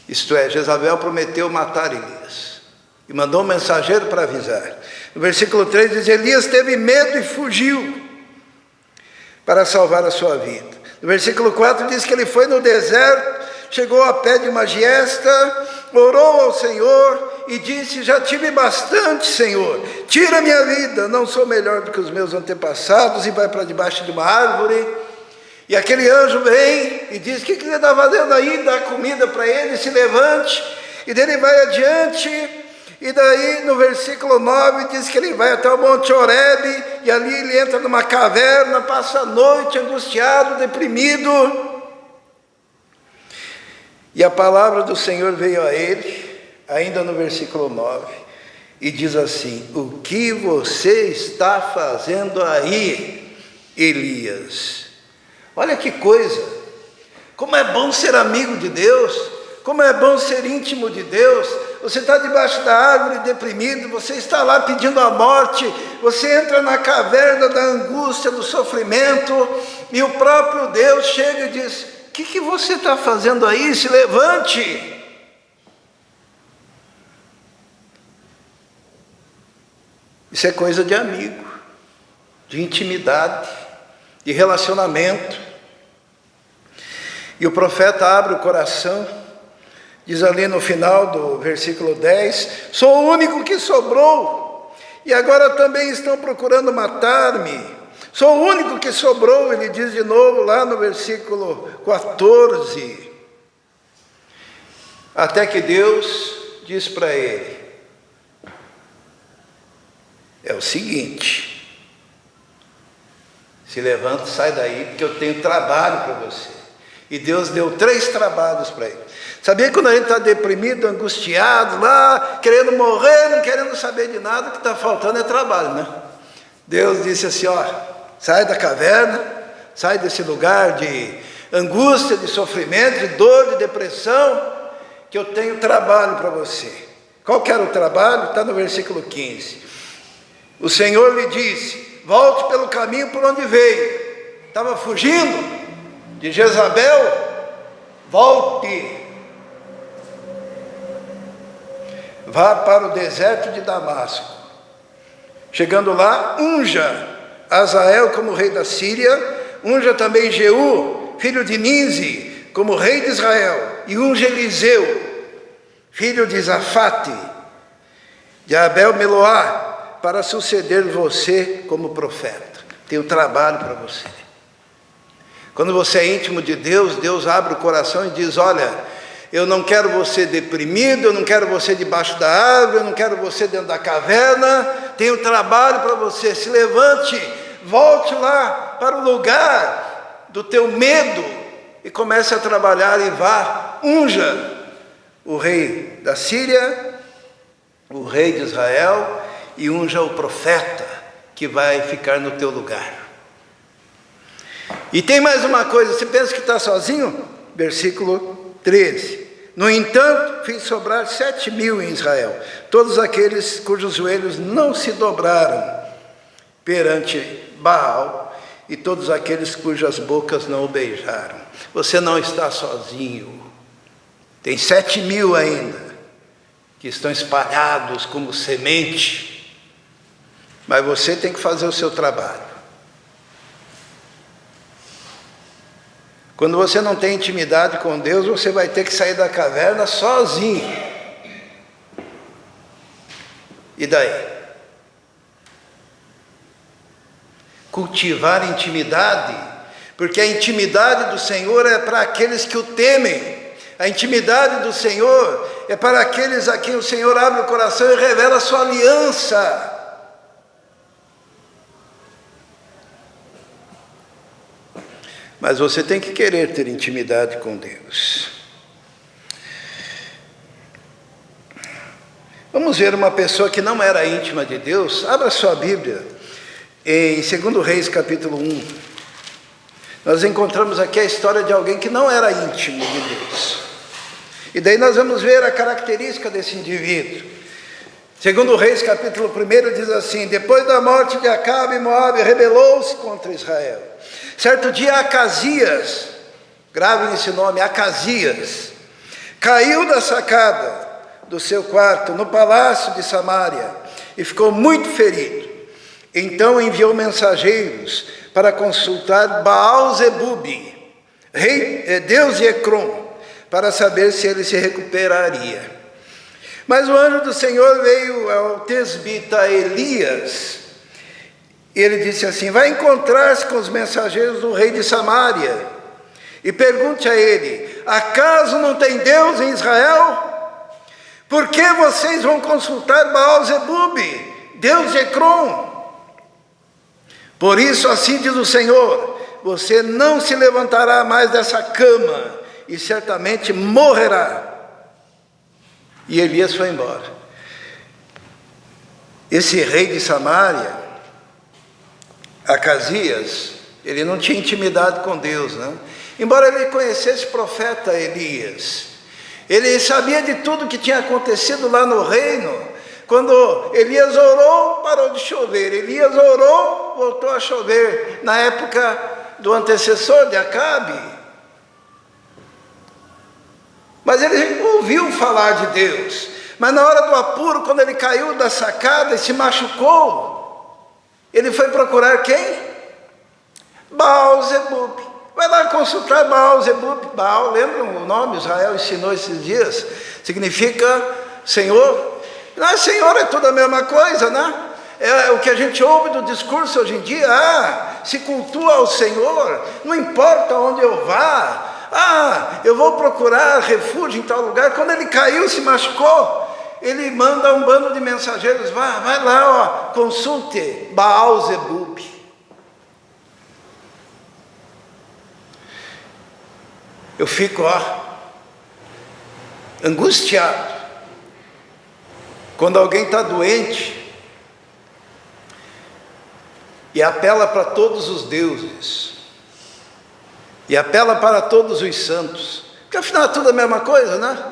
Isto é, Jezabel prometeu matar Elias, e mandou um mensageiro para avisar. No versículo 3 diz: Elias teve medo e fugiu para salvar a sua vida. No versículo 4 diz que ele foi no deserto, chegou a pé de uma giesta, orou ao Senhor e disse: já tive bastante, Senhor, tira minha vida, não sou melhor do que os meus antepassados. E vai para debaixo de uma árvore, e aquele anjo vem e diz: o que você está fazendo aí? Dá comida para ele, se levante. E dele vai adiante, e daí no versículo 9 diz que ele vai até o Monte Horebe, e ali ele entra numa caverna, passa a noite angustiado, deprimido. E a palavra do Senhor veio a ele, ainda no versículo 9, e diz assim: o que você está fazendo aí, Elias? Olha que coisa, como é bom ser amigo de Deus, como é bom ser íntimo de Deus. Você está debaixo da árvore deprimido, você está lá pedindo a morte, você entra na caverna da angústia, do sofrimento, e o próprio Deus chega e diz: o que você está fazendo aí? Se levante. Isso é coisa de amigo, de intimidade, de relacionamento. E o profeta abre o coração, diz ali no final do versículo 10: sou o único que sobrou, e agora também estão procurando matar-me. Sou o único que sobrou, ele diz de novo lá no versículo 14. Até que Deus diz para ele: é o seguinte, se levanta, sai daí, porque eu tenho trabalho para você. E Deus deu 3 trabalhos para ele. Sabia que quando a gente está deprimido, angustiado, lá, querendo morrer, não querendo saber de nada, o que está faltando é trabalho, né? Deus disse assim: sai da caverna, sai desse lugar de angústia, de sofrimento, de dor, de depressão, que eu tenho trabalho para você. Qual que era o trabalho? Está no versículo 15. O Senhor lhe disse: volte pelo caminho por onde veio. Estava fugindo de Jezabel? Volte. Vá para o deserto de Damasco. Chegando lá, unja Azael como rei da Síria, unja também Jeú, filho de Ninzi, como rei de Israel, e unja Eliseu, filho de Zafate, de Abel Meloá, para suceder você como profeta. Tem um trabalho para você. Quando você é íntimo de Deus, Deus abre o coração e diz: olha, eu não quero você deprimido, eu não quero você debaixo da árvore, eu não quero você dentro da caverna, tem um trabalho para você. Se levante, volte lá para o lugar do teu medo e comece a trabalhar e vá, unja o rei da Síria, o rei de Israel, e unja o profeta que vai ficar no teu lugar. E tem mais uma coisa, você pensa que está sozinho? Versículo 13. No entanto, fiz sobrar 7.000 em Israel, todos aqueles cujos joelhos não se dobraram perante Baal, e todos aqueles cujas bocas não o beijaram. Você não está sozinho. Tem 7.000 ainda, que estão espalhados como semente, mas você tem que fazer o seu trabalho. Quando você não tem intimidade com Deus, você vai ter que sair da caverna sozinho. E daí? Cultivar intimidade, porque a intimidade do Senhor é para aqueles que o temem. A intimidade do Senhor é para aqueles a quem o Senhor abre o coração e revela a sua aliança. Mas você tem que querer ter intimidade com Deus. Vamos ver uma pessoa que não era íntima de Deus. Abra sua Bíblia em 2 Reis capítulo 1. Nós encontramos aqui a história de alguém que não era íntimo de Deus. E daí nós vamos ver a característica desse indivíduo. 2 Reis capítulo 1 diz assim: depois da morte de Acabe, Moabe rebelou-se contra Israel. Certo dia Acasias, gravem esse nome, Acasias, caiu da sacada do seu quarto no palácio de Samaria e ficou muito ferido. Então enviou mensageiros para consultar Baal-Zebub, deus de Ecrom, para saber se ele se recuperaria. Mas o anjo do Senhor veio ao tesbita Elias. Ele disse assim: vai encontrar-se com os mensageiros do rei de Samaria e pergunte a ele: acaso não tem Deus em Israel? Por que vocês vão consultar Baal-Zebub, deus de Ecrom? Por isso assim diz o Senhor: você não se levantará mais dessa cama e certamente morrerá. E Elias foi embora. Esse rei de Samaria, Acasias, ele não tinha intimidade com Deus, né? Embora ele conhecesse o profeta Elias, ele sabia de tudo que tinha acontecido lá no reino. Quando Elias orou, parou de chover. Elias orou, voltou a chover. Na época do antecessor de Acabe. Mas ele ouviu falar de Deus. Mas na hora do apuro, quando ele caiu da sacada e se machucou, ele foi procurar quem? Baal-Zebub. Vai lá consultar Baal-Zebub. Baal, lembram o nome? Israel ensinou esses dias. Significa Senhor. Não, Senhor é tudo a mesma coisa, né? É o que a gente ouve do discurso hoje em dia. Se cultua ao Senhor, não importa onde eu vá. Eu vou procurar refúgio em tal lugar. Quando ele caiu, se machucou, ele manda um bando de mensageiros: vai lá, consulte Baal-Zebub. Eu fico angustiado quando alguém está doente e apela para todos os deuses, e apela para todos os santos, porque afinal é tudo a mesma coisa, né?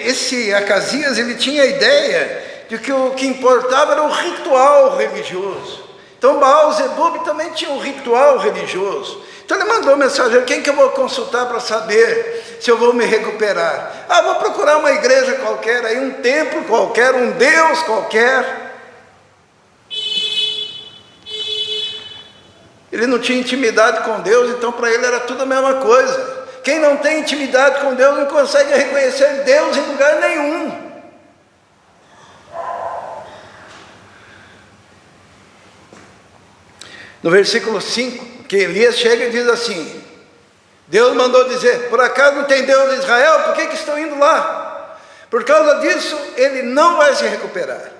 Esse Acasias, ele tinha a ideia de que o que importava era o ritual religioso. Então Baal-Zebub também tinha um ritual religioso. Então ele mandou um mensageiro: quem que eu vou consultar para saber se eu vou me recuperar? Vou procurar uma igreja qualquer, aí um templo qualquer, um Deus qualquer. Ele não tinha intimidade com Deus, então para ele era tudo a mesma coisa. Quem não tem intimidade com Deus não consegue reconhecer Deus em lugar nenhum. No versículo 5, que Elias chega e diz assim: Deus mandou dizer: por acaso não tem Deus em Israel? Por que estão indo lá? Por causa disso, ele não vai se recuperar.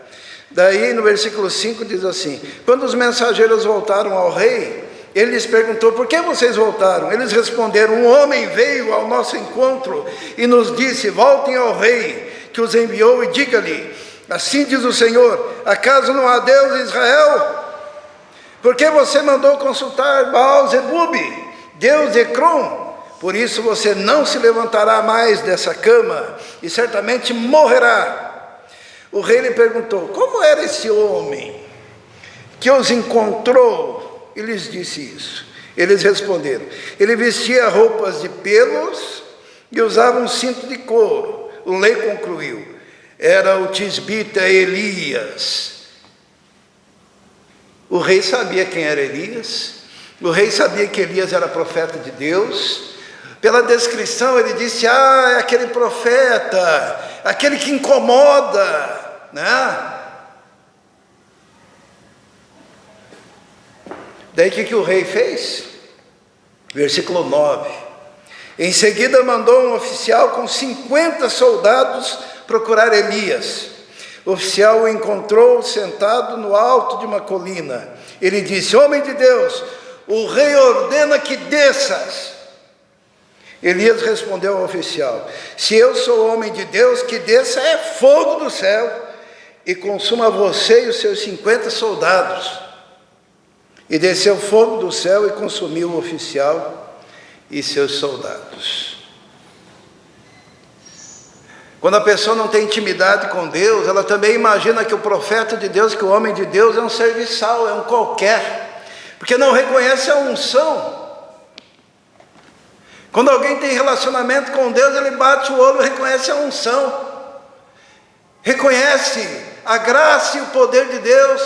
Daí no versículo 5 diz assim: quando os mensageiros voltaram ao rei, ele lhes perguntou: por que vocês voltaram? Eles responderam: um homem veio ao nosso encontro e nos disse: voltem ao rei que os enviou e diga-lhe: assim diz o Senhor, acaso não há Deus em Israel? Por que você mandou consultar Baal-Zebub, Deus de Ecrom? Por isso você não se levantará mais dessa cama e certamente morrerá. O rei lhe perguntou: como era esse homem que os encontrou? E lhes disse isso. Eles responderam: ele vestia roupas de pelos e usava um cinto de couro. O rei concluiu: era o tisbita Elias. O rei sabia quem era Elias. O rei sabia que Elias era profeta de Deus. Pela descrição ele disse: é aquele profeta, aquele que incomoda, né? Daí o que o rei fez? Versículo 9: em seguida mandou um oficial com 50 soldados procurar Elias. O oficial o encontrou sentado no alto de uma colina. Ele disse: homem de Deus, o rei ordena que desças. Elias respondeu ao oficial: se eu sou homem de Deus, que desça é fogo do céu e consuma você e os seus 50 soldados. E desceu fogo do céu e consumiu o oficial e seus soldados. Quando a pessoa não tem intimidade com Deus, ela também imagina que o profeta de Deus, que o homem de Deus é um serviçal, é um qualquer, porque não reconhece a unção. Quando alguém tem relacionamento com Deus, ele bate o olho e reconhece a unção, reconhece a graça e o poder de Deus,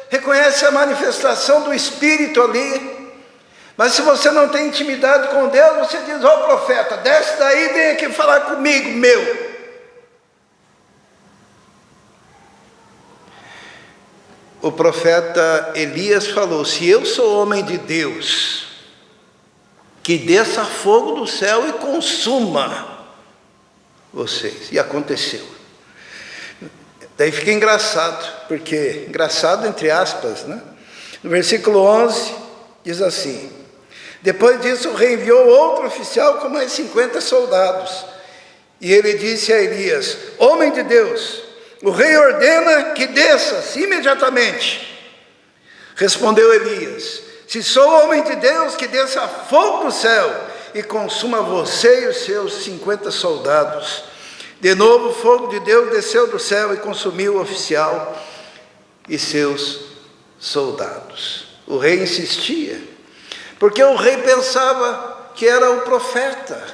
reconhece a manifestação do Espírito ali. Mas se você não tem intimidade com Deus, você diz: profeta, desce daí e vem aqui falar comigo, meu. O profeta Elias falou: se eu sou homem de Deus, que desça fogo do céu e consuma vocês. E aconteceu. Daí fica engraçado, porque, engraçado entre aspas, né? No versículo 11, diz assim: depois disso o rei enviou outro oficial com mais 50 soldados. E ele disse a Elias: homem de Deus, o rei ordena que desças imediatamente. Respondeu Elias: se sou homem de Deus, que desça fogo do céu e consuma você e os seus 50 soldados. De novo o fogo de Deus desceu do céu e consumiu o oficial e seus soldados. O rei insistia, porque o rei pensava que era o profeta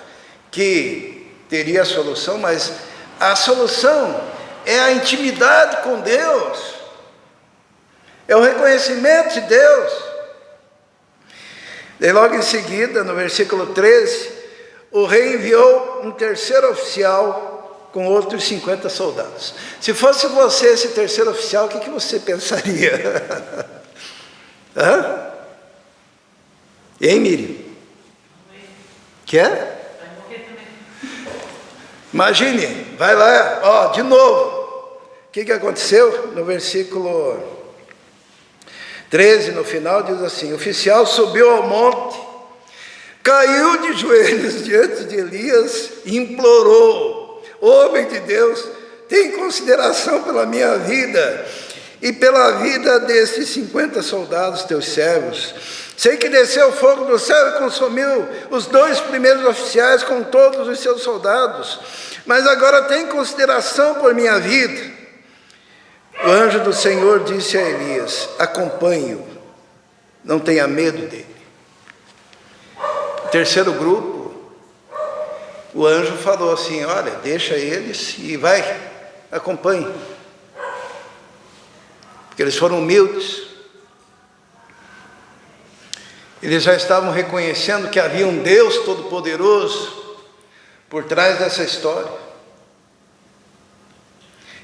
que teria a solução, mas a solução é a intimidade com Deus, é o reconhecimento de Deus. E logo em seguida, no versículo 13, o rei enviou um terceiro oficial com outros 50 soldados. Se fosse você esse terceiro oficial, o que você pensaria? Hã? Hein, Miriam? Quer? Imagine, vai lá, de novo. O que aconteceu? No versículo 13, no final, diz assim: o oficial subiu ao monte, caiu de joelhos diante de Elias e implorou: homem de Deus, tem consideração pela minha vida e pela vida desses 50 soldados teus servos. Sei que desceu o fogo do céu e consumiu os 2 primeiros oficiais com todos os seus soldados, mas agora tem consideração por minha vida. O anjo do Senhor disse a Elias: acompanhe-o, não tenha medo dele. Terceiro grupo, o anjo falou assim: olha, deixa eles e vai, acompanhe. Porque eles foram humildes. Eles já estavam reconhecendo que havia um Deus Todo-Poderoso por trás dessa história.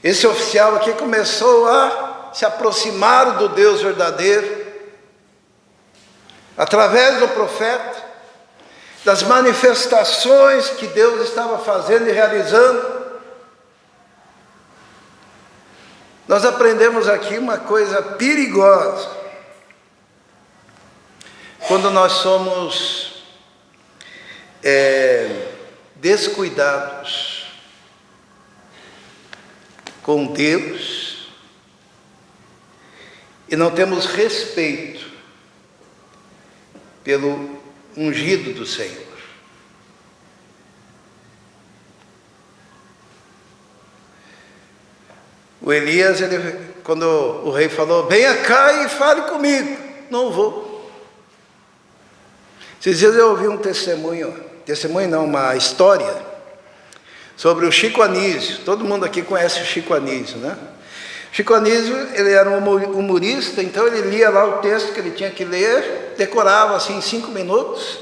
Esse oficial aqui começou a se aproximar do Deus verdadeiro, através do profeta, das manifestações que Deus estava fazendo e realizando. Nós aprendemos aqui uma coisa perigosa. Quando nós somos descuidados com Deus e não temos respeito pelo ungido do Senhor. O Elias, quando o rei falou: venha cá e fale comigo, não vou. Esses dias eu ouvi um testemunho não, uma história sobre o Chico Anísio. Todo mundo aqui conhece o Chico Anísio, né? Chico Anísio, ele era um humorista, então ele lia lá o texto que ele tinha que ler, decorava assim em 5 minutos,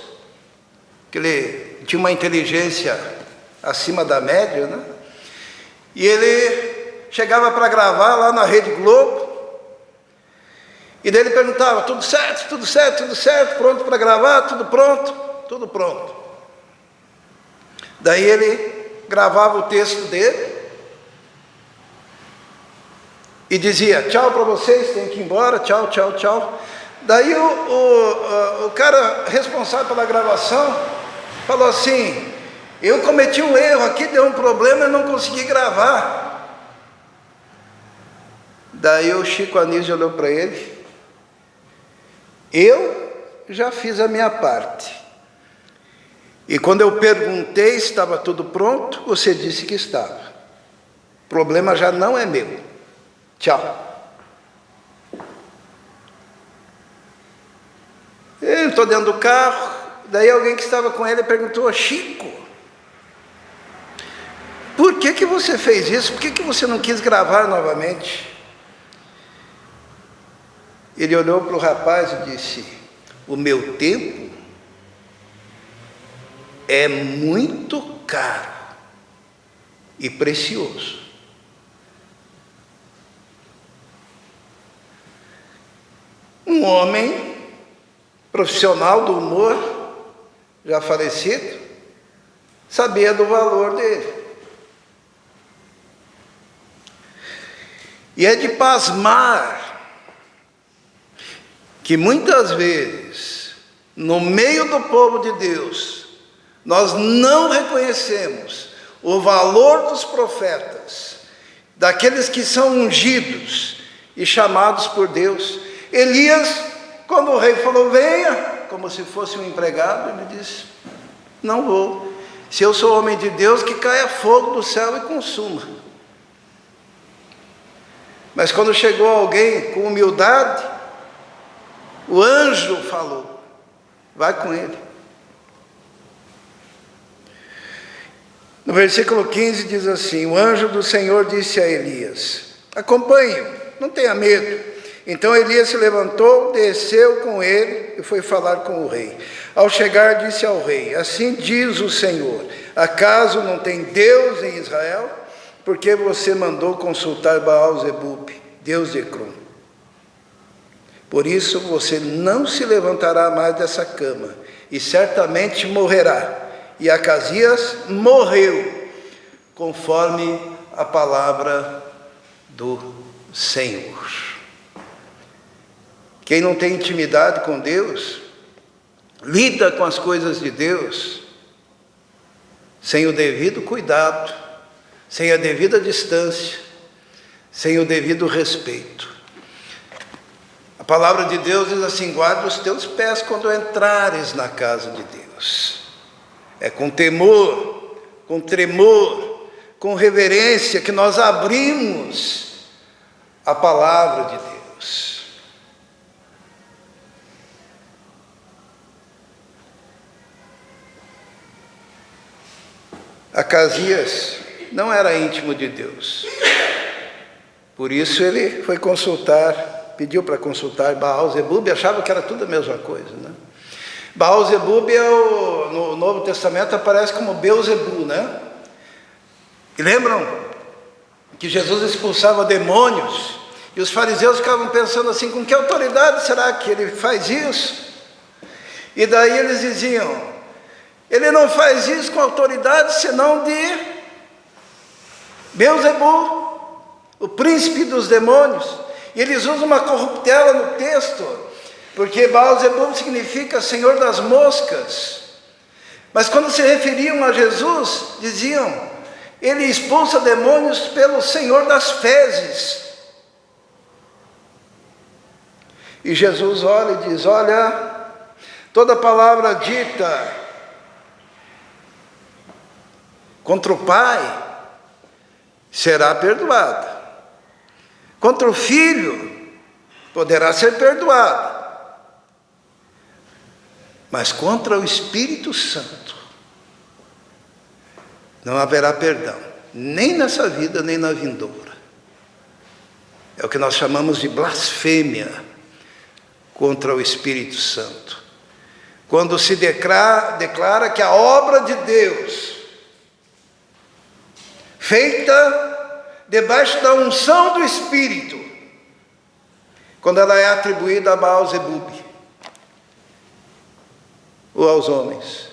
que ele tinha uma inteligência acima da média, né? E ele chegava para gravar lá na Rede Globo, e daí ele perguntava: tudo certo, tudo certo, tudo certo, pronto para gravar, tudo pronto, tudo pronto. Daí ele gravava o texto dele e dizia: tchau para vocês, tem que ir embora, tchau, tchau, tchau. Daí o cara responsável pela gravação falou assim: eu cometi um erro aqui, deu um problema, eu não consegui gravar. Daí o Chico Anísio olhou para ele: eu já fiz a minha parte. E quando eu perguntei se estava tudo pronto, você disse que estava. O problema já não é meu. Tchau. Eu estou dentro do carro, daí alguém que estava com ele perguntou: Chico, por que você fez isso? Por que você não quis gravar novamente? Ele olhou para o rapaz e disse: o meu tempo é muito caro e precioso. Um homem profissional do humor, já falecido, sabia do valor dele. E é de pasmar que muitas vezes, no meio do povo de Deus, nós não reconhecemos o valor dos profetas, daqueles que são ungidos e chamados por Deus. Elias, quando o rei falou: venha, como se fosse um empregado, ele disse: não vou. Se eu sou homem de Deus, que caia fogo do céu e consuma. Mas quando chegou alguém com humildade, o anjo falou: vai com ele. No versículo 15 diz assim: o anjo do Senhor disse a Elias: acompanhe-o, não tenha medo. Então Elias se levantou, desceu com ele e foi falar com o rei. Ao chegar, disse ao rei: assim diz o Senhor: acaso não tem Deus em Israel? Porque você mandou consultar Baal-Zebub, Deus de Ecrom. Por isso você não se levantará mais dessa cama, e certamente morrerá. E Acasias morreu, conforme a palavra do Senhor. Quem não tem intimidade com Deus, lida com as coisas de Deus, sem o devido cuidado, sem a devida distância, sem o devido respeito. A palavra de Deus diz assim: guarda os teus pés quando entrares na casa de Deus. É com temor, com tremor, com reverência que nós abrimos a palavra de Deus. Acasias não era íntimo de Deus. Por isso ele foi consultar, pediu para consultar Baal-zebub, achava que era tudo a mesma coisa, né? Baal-zebub no Novo Testamento aparece como Beuzebu, né? E lembram que Jesus expulsava demônios, e os fariseus ficavam pensando assim, com que autoridade será que ele faz isso? E daí eles diziam, ele não faz isso com autoridade senão de Beuzebu, o príncipe dos demônios. E eles usam uma corruptela no texto, porque Baal-zebub significa senhor das moscas. Mas quando se referiam a Jesus, diziam, ele expulsa demônios pelo senhor das fezes. E Jesus olha e diz, olha, toda palavra dita contra o Pai será perdoada. Contra o Filho poderá ser perdoada. Mas contra o Espírito Santo não haverá perdão, nem nessa vida, nem na vindoura. É o que nós chamamos de blasfêmia contra o Espírito Santo. Quando se declara que a obra de Deus, feita debaixo da unção do Espírito, quando ela é atribuída a Baal-zebub, ou aos homens,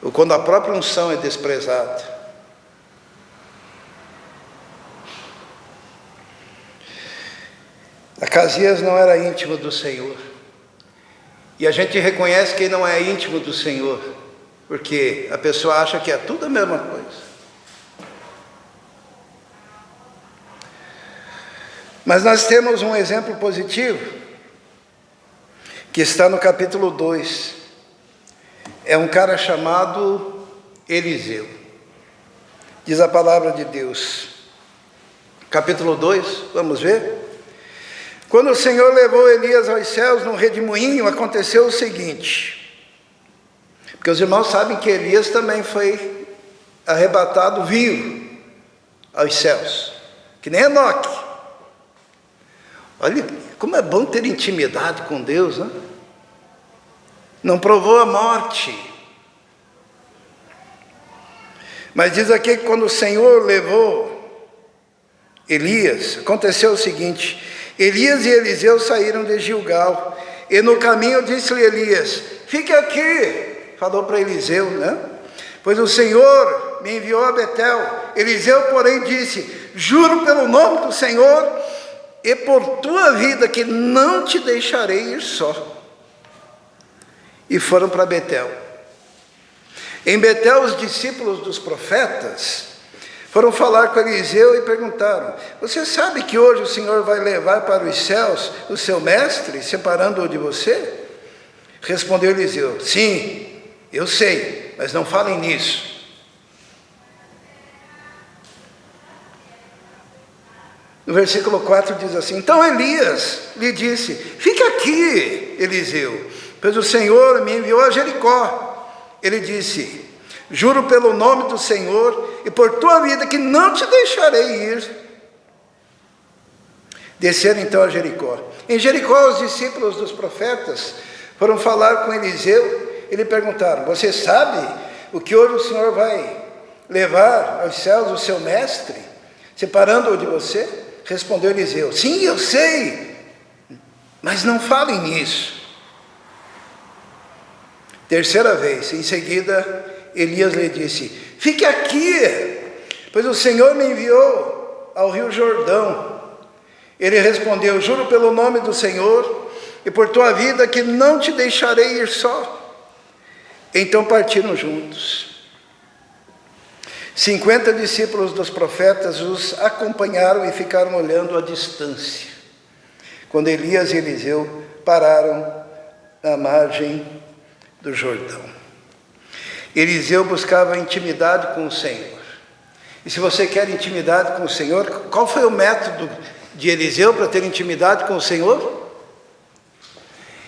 ou quando a própria unção é desprezada. Acasias não era íntimo do Senhor, e a gente reconhece quem não é íntimo do Senhor, porque a pessoa acha que é tudo a mesma coisa. Mas nós temos um exemplo positivo, que está no capítulo 2. É um cara chamado Eliseu. Diz a palavra de Deus. Capítulo 2, vamos ver? Quando o Senhor levou Elias aos céus num redemoinho, aconteceu o seguinte. Porque os irmãos sabem que Elias também foi arrebatado vivo aos céus, que nem Enoque. Olha, como é bom ter intimidade com Deus, né? Não provou a morte. Mas diz aqui que quando o Senhor levou Elias, aconteceu o seguinte: Elias e Eliseu saíram de Gilgal, e no caminho disse-lhe Elias, fique aqui, falou para Eliseu, né? Pois o Senhor me enviou a Betel. Eliseu, porém, disse, juro pelo nome do Senhor, e por tua vida que não te deixarei ir só. E foram para Betel. Em Betel, os discípulos dos profetas foram falar com Eliseu e perguntaram, você sabe que hoje o Senhor vai levar para os céus o seu mestre, separando-o de você? Respondeu Eliseu, sim, eu sei, mas não falem nisso. No versículo 4 diz assim, então Elias lhe disse, fica aqui, Eliseu, pois o Senhor me enviou a Jericó. Ele disse, juro pelo nome do Senhor e por tua vida que não te deixarei ir. Desceram então a Jericó. Em Jericó, os discípulos dos profetas foram falar com Eliseu e lhe perguntaram, você sabe o que hoje o Senhor vai levar aos céus o seu mestre, separando-o de você? Respondeu Eliseu, sim, eu sei, mas não falem nisso. Terceira vez, em seguida, Elias lhe disse, fique aqui, pois o Senhor me enviou ao rio Jordão. Ele respondeu, juro pelo nome do Senhor e por tua vida que não te deixarei ir só. Então partiram juntos. 50 discípulos dos profetas os acompanharam e ficaram olhando à distância, quando Elias e Eliseu pararam na margem do Jordão. Eliseu buscava intimidade com o Senhor, E se você quer intimidade com o Senhor, qual foi o método de Eliseu para ter intimidade com o Senhor?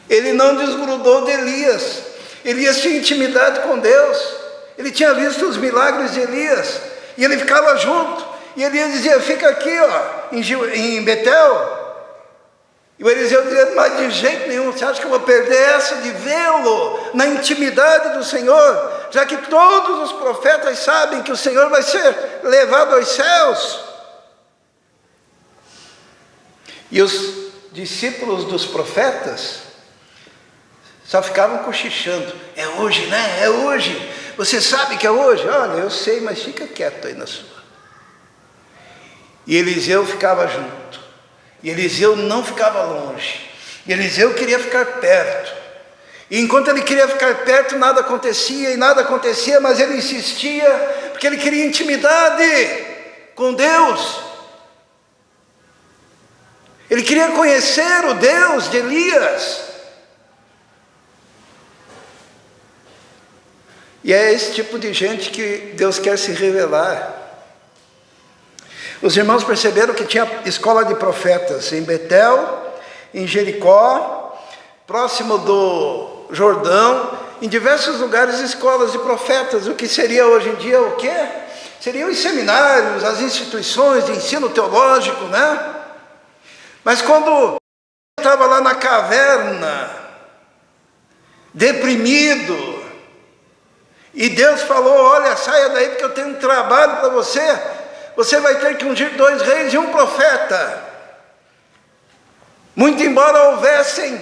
Ele não desgrudou de Elias. Elias tinha intimidade com Deus. Ele tinha visto os milagres de Elias. E ele ficava junto. E Elias dizia, fica aqui, ó, em Betel. E o Eliseu dizia, mas de jeito nenhum, você acha que eu vou perder essa de vê-lo na intimidade do Senhor? Já que todos os profetas sabem que o Senhor vai ser levado aos céus. E os discípulos dos profetas só ficavam cochichando. É hoje, né? É hoje. Você sabe que é hoje? Olha, eu sei, mas fica quieto aí na sua. E Eliseu ficava junto. E Eliseu não ficava longe. E Eliseu queria ficar perto. E enquanto ele queria ficar perto, nada acontecia, mas ele insistia, porque ele queria intimidade com Deus. Ele queria conhecer o Deus de Elias. E é esse tipo de gente que Deus quer se revelar. Os irmãos perceberam que tinha escola de profetas em Betel, em Jericó, próximo do Jordão, em diversos lugares escolas de profetas. O que seria hoje em dia o quê? Seriam os seminários, as instituições de ensino teológico, né? Mas quando estava lá na caverna, deprimido, e Deus falou, olha, saia daí porque eu tenho um trabalho para você. Você vai ter que ungir 2 reis e um profeta. Muito embora houvessem,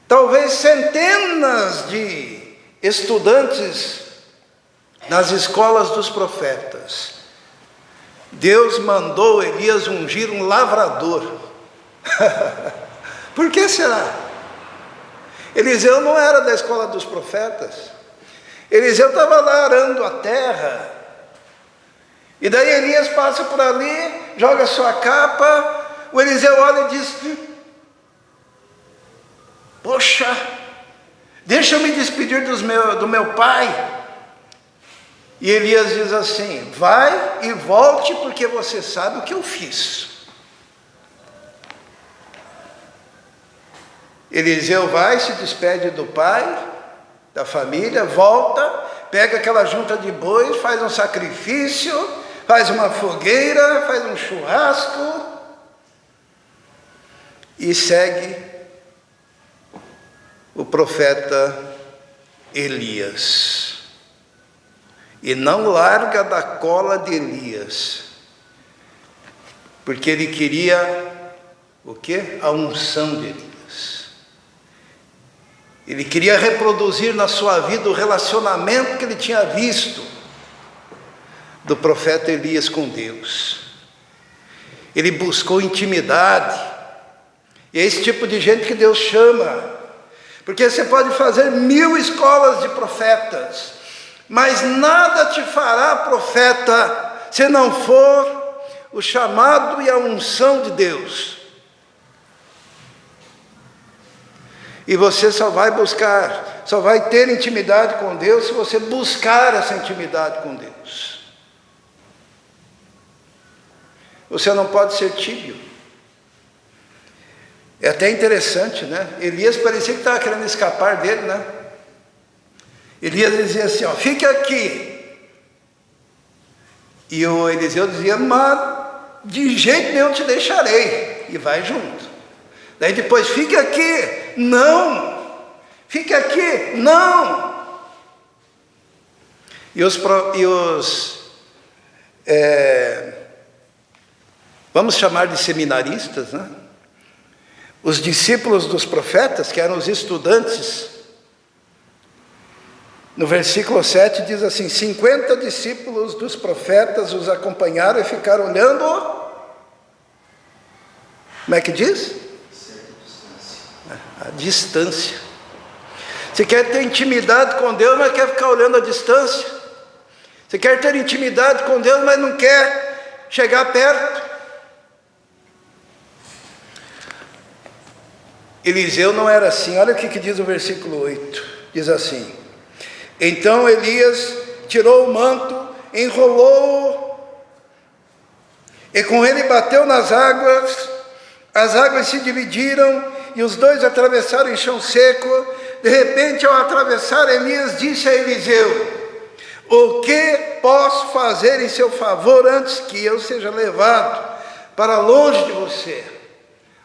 talvez centenas de estudantes nas escolas dos profetas, Deus mandou Elias ungir um lavrador. Por que será? Eliseu não era da escola dos profetas. Eliseu estava lá arando a terra. E daí Elias passa por ali, joga sua capa. O Eliseu olha e diz, poxa, deixa eu me despedir do meu pai. E Elias diz assim, vai e volte, porque você sabe o que eu fiz. Eliseu vai, se despede do pai, da família, volta, pega aquela junta de bois, faz um sacrifício, faz uma fogueira, faz um churrasco e segue o profeta Elias. E não larga da cola de Elias, porque ele queria o quê? A unção de Elias. Ele queria reproduzir na sua vida o relacionamento que ele tinha visto do profeta Elias com Deus. Ele buscou intimidade. E é esse tipo de gente que Deus chama. Porque você pode fazer 1000 escolas de profetas, mas nada te fará profeta se não for o chamado e a unção de Deus. E você só vai ter intimidade com Deus se você buscar essa intimidade com Deus. Você não pode ser tíbio. É até interessante, né? Elias parecia que estava querendo escapar dele, né? Elias dizia assim, ó, fique aqui. E o Eliseu dizia, mas de jeito nenhum te deixarei. E vai junto. Daí depois, fique aqui. Não. Fique aqui. Não. Vamos chamar de seminaristas, né? Os discípulos dos profetas, que eram os estudantes, no versículo 7 diz assim, 50 discípulos dos profetas os acompanharam e ficaram olhando, como é que diz? A distância. Você quer ter intimidade com Deus, mas quer ficar olhando a distância. Você quer ter intimidade com Deus, mas não quer chegar perto. Eliseu não era assim. Olha o que diz o versículo 8. Diz assim, então Elias tirou o manto, enrolou, e com ele bateu nas águas, as águas se dividiram, e os dois atravessaram em chão seco. De repente, ao atravessar, Elias disse a Eliseu: o que posso fazer em seu favor antes que eu seja levado para longe de você?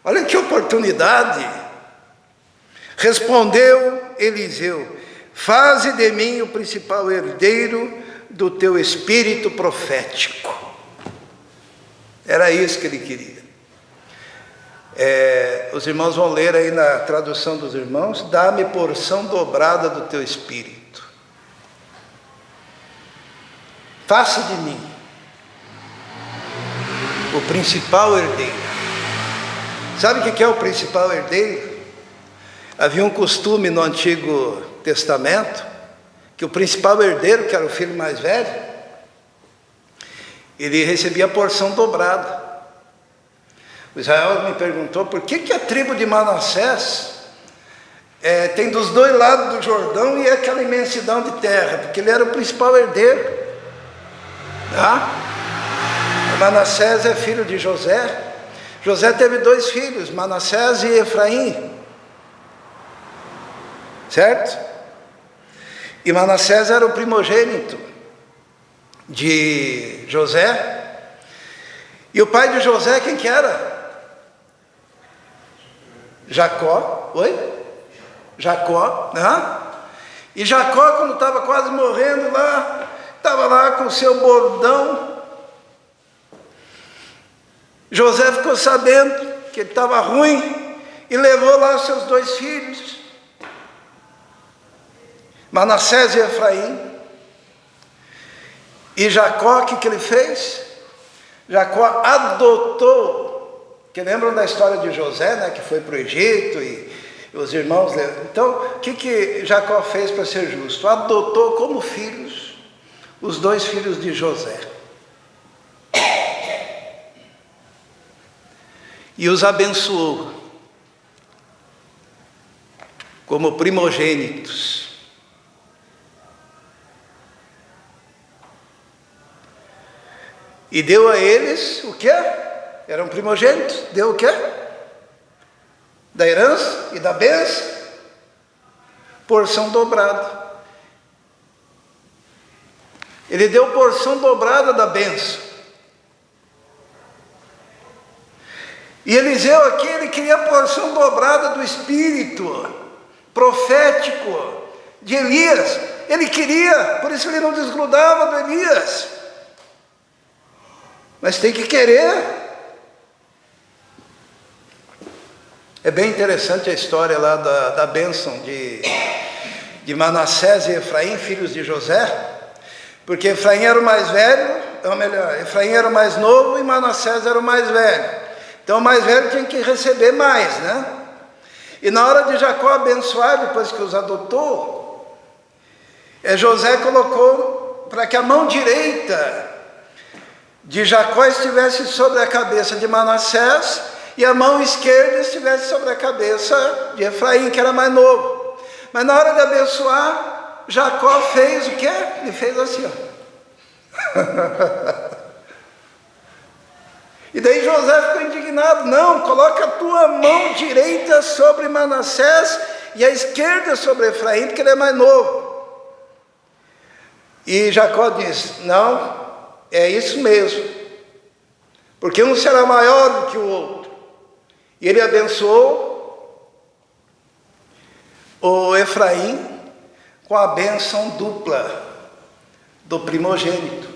Olha que oportunidade. Respondeu Eliseu: faze de mim o principal herdeiro do teu espírito profético. Era isso que ele queria. Os irmãos vão ler aí na tradução dos irmãos: dá-me porção dobrada do teu espírito. Faça de mim o principal herdeiro. Sabe o que é o principal herdeiro? Havia um costume no Antigo Testamento que o principal herdeiro, que era o filho mais velho, ele recebia a porção dobrada. O Israel me perguntou por que a tribo de Manassés tem dos dois lados do Jordão e aquela imensidão de terra, porque ele era o principal herdeiro. Tá? Manassés é filho de José. José teve dois filhos, Manassés e Efraim, certo? E Manassés era o primogênito de José. E o pai de José, quem que era? Jacó. Oi? Jacó, né? E Jacó, quando estava quase morrendo lá, estava lá com o seu bordão. José ficou sabendo que ele estava ruim e levou lá os seus dois filhos, Manassés e Efraim. E Jacó, o que ele fez? Jacó adotou, que lembram da história de José, né, que foi para o Egito e os irmãos. Então, o que Jacó fez para ser justo? Adotou como filhos os dois filhos de José e os abençoou como primogênitos. E deu a eles o quê? Eram primogênitos. Deu o quê? Da herança e da bênção, porção dobrada. Ele deu porção dobrada da bênção. E Eliseu aqui, ele queria a porção dobrada do espírito profético de Elias. Ele queria, por isso ele não desgrudava do Elias. Mas tem que querer. É bem interessante a história lá da bênção de Manassés e Efraim, filhos de José, porque Efraim era o mais velho, ou melhor, Efraim era o mais novo e Manassés era o mais velho. Então o mais velho tinha que receber mais, né? E na hora de Jacó abençoar, depois que os adotou, José colocou para que a mão direita de Jacó estivesse sobre a cabeça de Manassés e a mão esquerda estivesse sobre a cabeça de Efraim, que era mais novo. Mas na hora de abençoar, Jacó fez o quê? Ele fez assim, ó. E daí José ficou indignado: não, coloca a tua mão direita sobre Manassés e a esquerda sobre Efraim, porque ele é mais novo. E Jacó diz: não, é isso mesmo, porque um será maior do que o outro. E ele abençoou o Efraim com a bênção dupla do primogênito.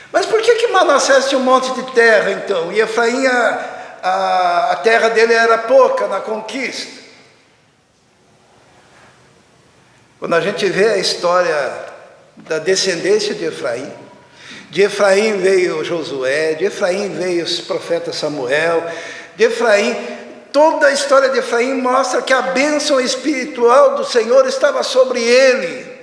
Mas por que Manassés tinha um monte de terra então? E Efraim, a terra dele era pouca na conquista. Quando a gente vê a história da descendência de Efraim veio Josué, de Efraim veio o profeta Samuel, de Efraim, toda a história de Efraim mostra que a bênção espiritual do Senhor estava sobre ele.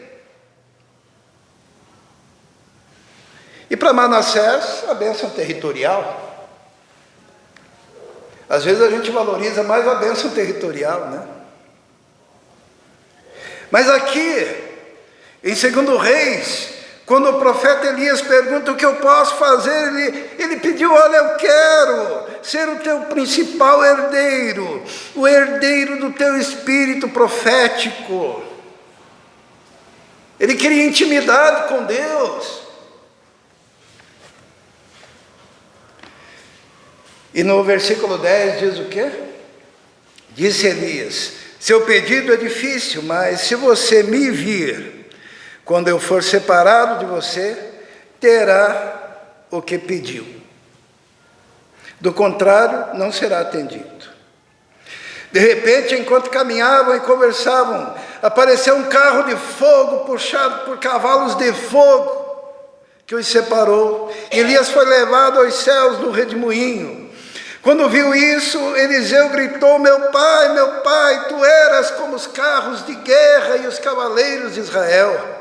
E para Manassés, a bênção territorial. Às vezes a gente valoriza mais a bênção territorial, né? Mas aqui, em 2 Reis, Quando o profeta Elias pergunta o que eu posso fazer, ele pediu: olha, eu quero ser o teu principal herdeiro, o herdeiro do teu espírito profético. Ele queria intimidade com Deus. E no versículo 10 diz o quê? Disse Elias: seu pedido é difícil, mas se você me vir, quando eu for separado de você, terá o que pediu. Do contrário, não será atendido. De repente, enquanto caminhavam e conversavam, apareceu um carro de fogo puxado por cavalos de fogo que os separou. Elias foi levado aos céus no redemoinho. Quando viu isso, Eliseu gritou: meu pai, tu eras como os carros de guerra e os cavaleiros de Israel.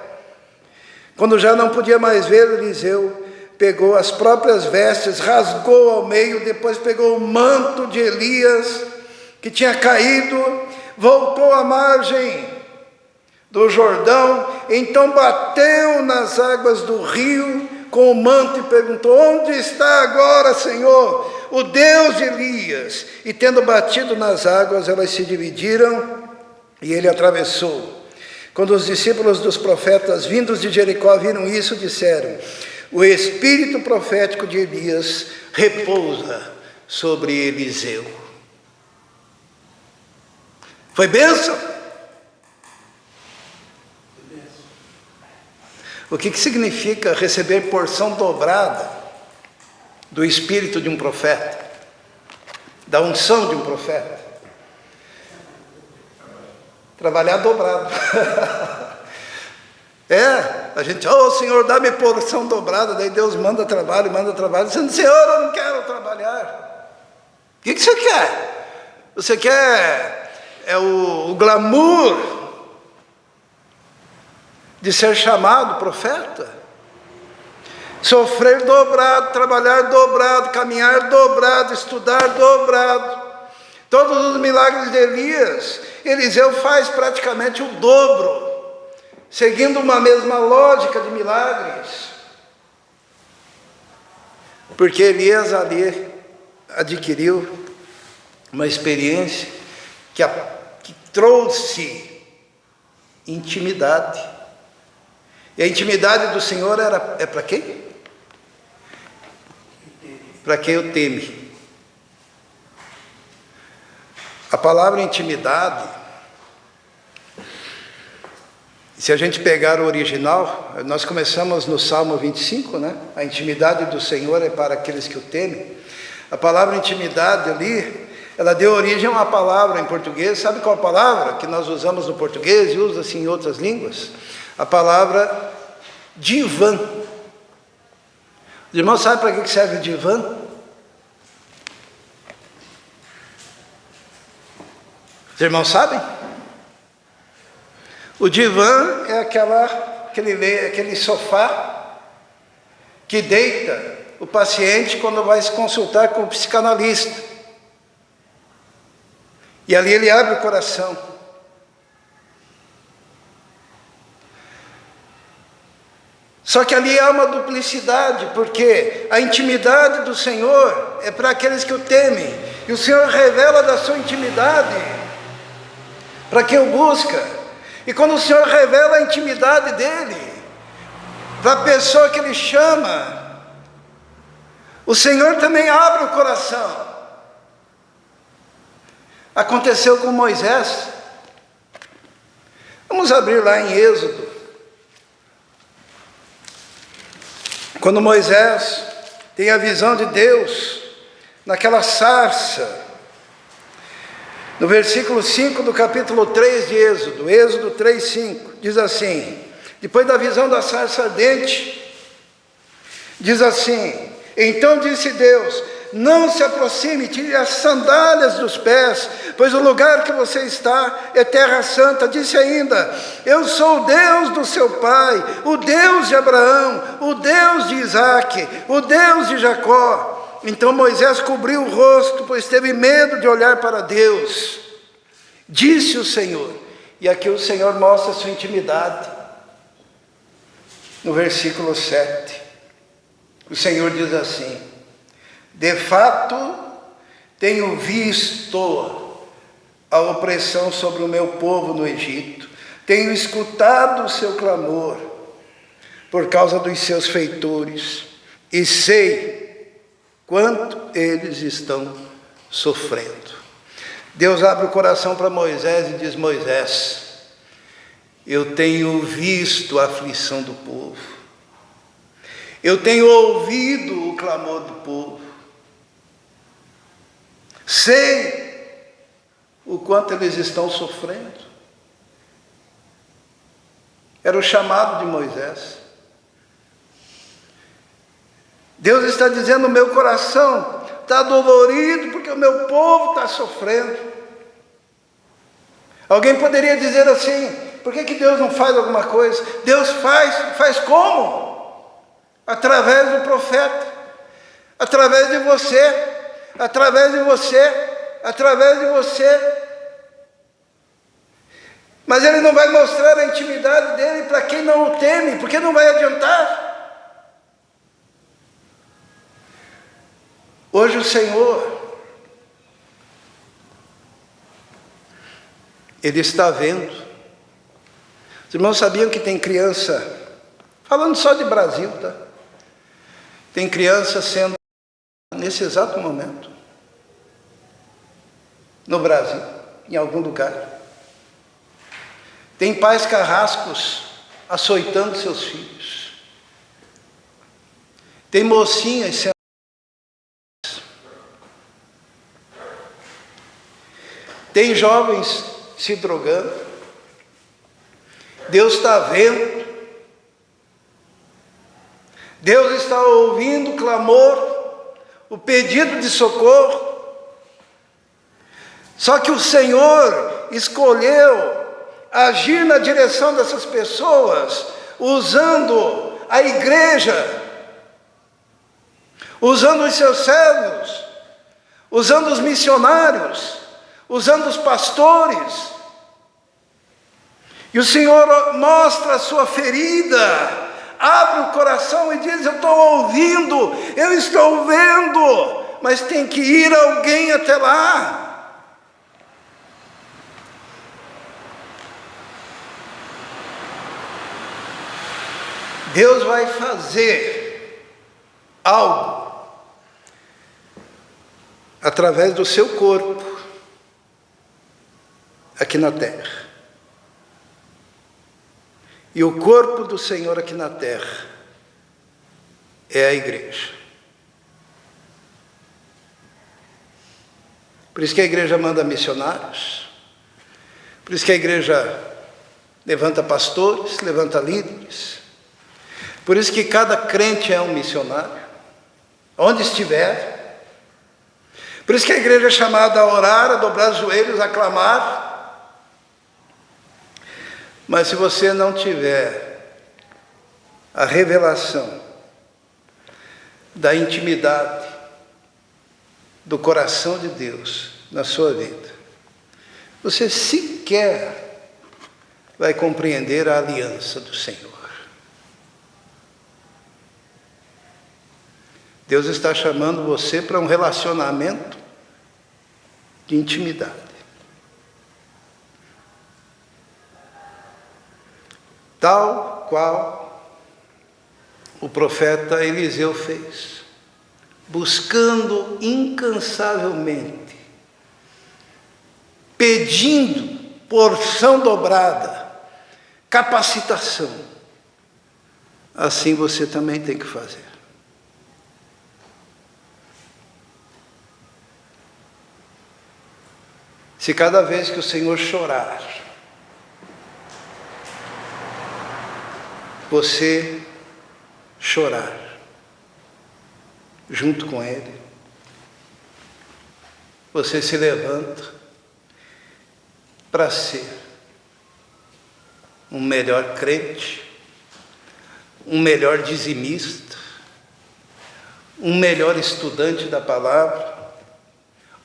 Quando já não podia mais ver, Eliseu pegou as próprias vestes, rasgou ao meio, depois pegou o manto de Elias, que tinha caído, voltou à margem do Jordão, então bateu nas águas do rio com o manto e perguntou: onde está agora, Senhor, o Deus de Elias? E tendo batido nas águas, elas se dividiram e ele atravessou. Quando os discípulos dos profetas vindos de Jericó viram isso, disseram: o espírito profético de Elias repousa sobre Eliseu. Foi bênção? O que significa receber porção dobrada do espírito de um profeta, da unção de um profeta? Trabalhar dobrado. A gente: oh Senhor, dá-me porção dobrada. Daí Deus manda trabalho, dizendo: Senhor, eu não quero trabalhar. O que você quer? Você quer o glamour de ser chamado profeta? Sofrer dobrado, trabalhar dobrado, caminhar dobrado, estudar dobrado. Todos os milagres de Elias, Eliseu faz praticamente o dobro, seguindo uma mesma lógica de milagres. Porque Elias ali adquiriu uma experiência que trouxe intimidade. E a intimidade do Senhor é para quem? Para quem o teme. A palavra intimidade, se a gente pegar o original, nós começamos no Salmo 25, né? A intimidade do Senhor é para aqueles que o temem. A palavra intimidade ali, ela deu origem a uma palavra em português. Sabe qual a palavra que nós usamos no português e usa-se em outras línguas? A palavra divã. Os irmãos sabem para que serve divã? Os irmãos sabem? O divã é aquele sofá que deita o paciente quando vai se consultar com o psicanalista. E ali ele abre o coração. Só que ali há uma duplicidade, porque a intimidade do Senhor é para aqueles que o temem. E o Senhor revela da sua intimidade para quem o busca. E quando o Senhor revela a intimidade dele para a pessoa que ele chama, o Senhor também abre o coração. Aconteceu com Moisés. Vamos abrir lá em Êxodo. Quando Moisés tem a visão de Deus naquela sarça, no versículo 5 do capítulo 3 de Êxodo, Êxodo 3:5, diz assim: depois da visão da sarça ardente, diz assim: então disse Deus: não se aproxime, tire as sandálias dos pés, pois o lugar que você está é terra santa. Disse ainda: eu sou o Deus do seu pai, o Deus de Abraão, o Deus de Isaque, o Deus de Jacó. Então Moisés cobriu o rosto, pois teve medo de olhar para Deus. Disse o Senhor, e aqui o Senhor mostra a sua intimidade. no versículo 7. O Senhor diz assim: de fato, tenho visto a opressão sobre o meu povo no Egito, tenho escutado o seu clamor por causa dos seus feitores, e sei quanto eles estão sofrendo. Deus abre o coração para Moisés e diz: Moisés, eu tenho visto a aflição do povo, eu tenho ouvido o clamor do povo, sei o quanto eles estão sofrendo. Era o chamado de Moisés. Deus está dizendo: o meu coração está dolorido porque o meu povo está sofrendo. Alguém poderia dizer assim: por que Deus não faz alguma coisa? Deus faz como? Através do profeta, através de você, através de você, através de você. Mas Ele não vai mostrar a intimidade dEle para quem não o teme, porque não vai adiantar. Hoje o Senhor, Ele está vendo. Os irmãos sabiam que tem criança, falando só de Brasil, tá? Tem criança sendo, nesse exato momento, no Brasil, em algum lugar. Tem pais carrascos açoitando seus filhos. Tem mocinhas sendo... Tem jovens se drogando. Deus está vendo. Deus está ouvindo o clamor, o pedido de socorro. Só que o Senhor escolheu agir na direção dessas pessoas, usando a igreja, usando os seus servos, usando os missionários, usando os pastores. E o Senhor mostra a sua ferida, abre o coração e diz: eu estou ouvindo, eu estou vendo, mas tem que ir alguém até lá. Deus vai fazer algo através do seu corpo aqui na terra. E o corpo do Senhor aqui na terra é a igreja. Por isso que a igreja manda missionários, por isso que a igreja levanta pastores, levanta líderes. Por isso que cada crente é um missionário, onde estiver. Por isso que a igreja é chamada a orar, a dobrar os joelhos, a clamar. Mas se você não tiver a revelação da intimidade do coração de Deus na sua vida, você sequer vai compreender a aliança do Senhor. Deus está chamando você para um relacionamento de intimidade. Tal qual o profeta Eliseu fez, buscando incansavelmente, pedindo porção dobrada, capacitação. Assim você também tem que fazer. Se cada vez que o Senhor chorar, você chorar junto com Ele, você se levanta para ser um melhor crente, um melhor dizimista, um melhor estudante da palavra,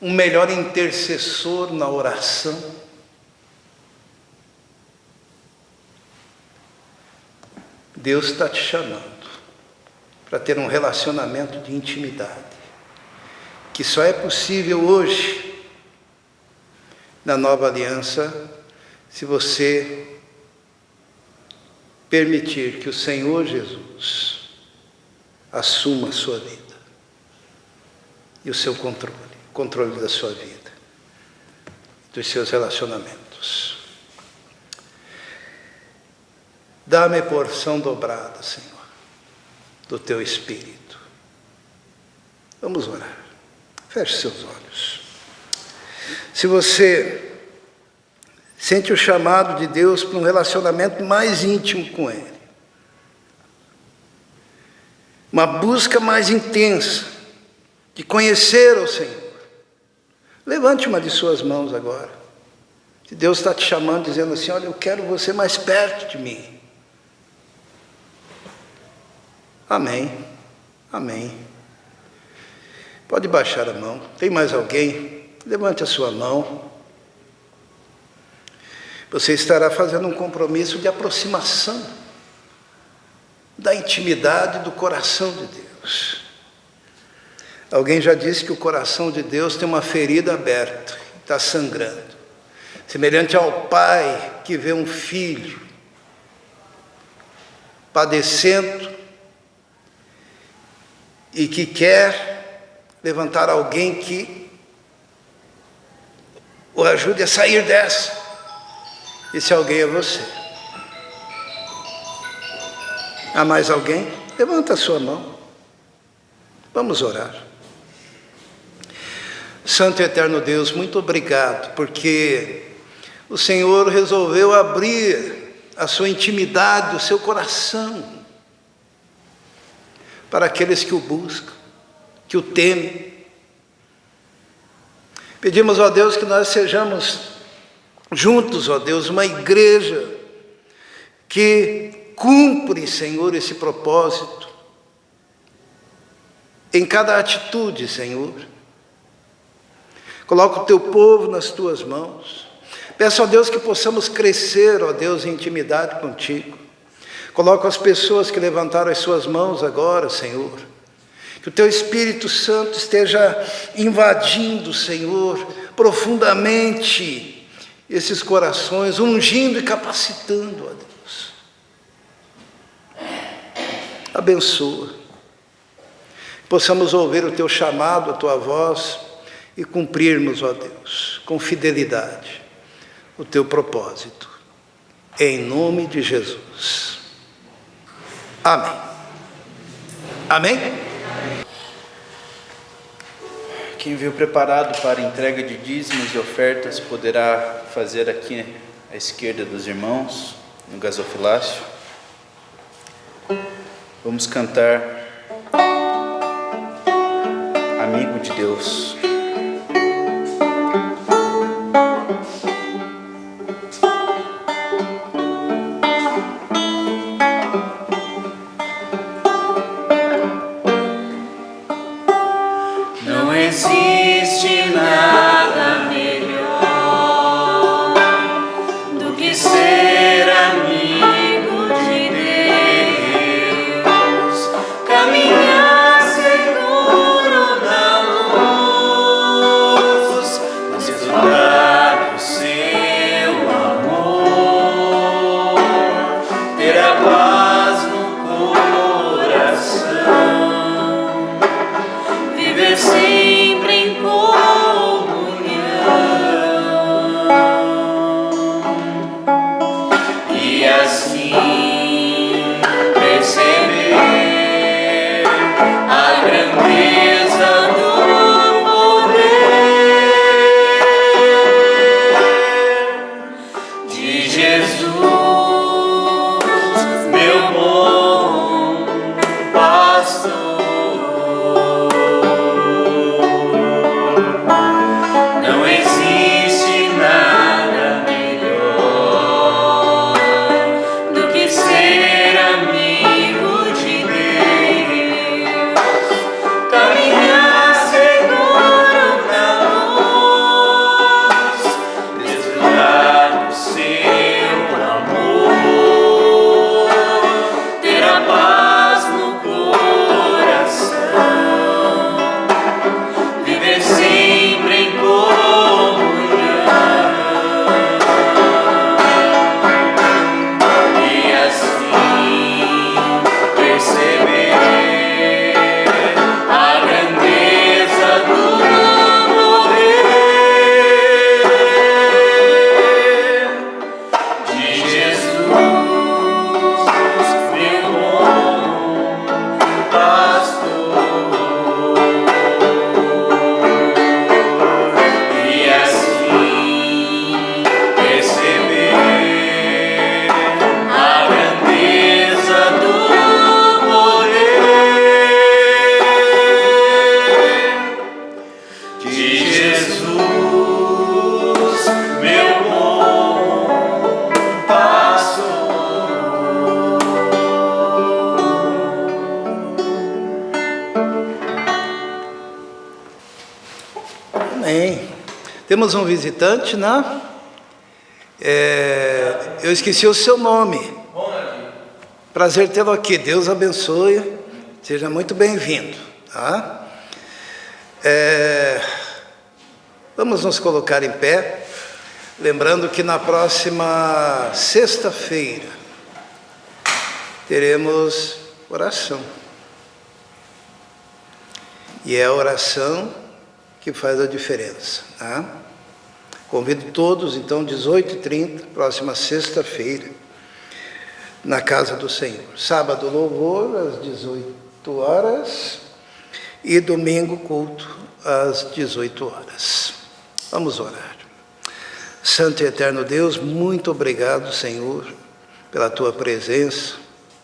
um melhor intercessor na oração. Deus está te chamando para ter um relacionamento de intimidade, que só é possível hoje, na nova aliança, se você permitir que o Senhor Jesus assuma a sua vida e o seu controle da sua vida, dos seus relacionamentos. Dá-me porção dobrada, Senhor, do teu Espírito. Vamos orar. Feche seus olhos. Se você sente o chamado de Deus para um relacionamento mais íntimo com Ele, uma busca mais intensa de conhecer o Senhor, levante uma de suas mãos agora. Se Deus está te chamando, dizendo assim: olha, eu quero você mais perto de mim. Amém, amém. Pode baixar a mão. Tem mais alguém? Levante a sua mão. Você estará fazendo um compromisso de aproximação da intimidade do coração de Deus. Alguém já disse que o coração de Deus tem uma ferida aberta, está sangrando, semelhante ao pai que vê um filho padecendo e que quer levantar alguém que o ajude a sair dessa. Esse alguém é você. Há mais alguém? Levanta a sua mão. Vamos orar. Santo e eterno Deus, muito obrigado, porque o Senhor resolveu abrir a sua intimidade, o seu coração, para aqueles que o buscam, que o temem. Pedimos, ó Deus, que nós sejamos juntos, ó Deus, uma igreja que cumpre, Senhor, esse propósito em cada atitude, Senhor. Coloca o teu povo nas tuas mãos. Peço, ó Deus, que possamos crescer, ó Deus, em intimidade contigo. Coloca as pessoas que levantaram as suas mãos agora, Senhor. Que o teu Espírito Santo esteja invadindo, Senhor, profundamente esses corações, ungindo e capacitando, ó Deus. Abençoa. Possamos ouvir o teu chamado, a tua voz, e cumprirmos, ó Deus, com fidelidade, o teu propósito. Em nome de Jesus. Amém. Amém? Quem veio preparado para entrega de dízimos e ofertas poderá fazer aqui à esquerda dos irmãos, no gasofilácio. Vamos cantar Amigo de Deus. Não existe nada melhor do que ser amigo de Deus, caminhar seguro na luz, desfrutar do seu amor, ter a paz no coração, viver sempre em comunhão, Amém. Temos um visitante, né? Eu esqueci o seu nome. Prazer tê-lo aqui. Deus abençoe. Seja muito bem-vindo. Tá? Vamos nos colocar em pé. Lembrando que na próxima sexta-feira teremos oração. E é a oração que faz a diferença. Tá? Convido todos, então, 18h30, próxima sexta-feira, na casa do Senhor. Sábado, louvor, às 18 horas, e domingo, culto, às 18 horas. Vamos orar. Santo e eterno Deus, muito obrigado, Senhor, pela Tua presença,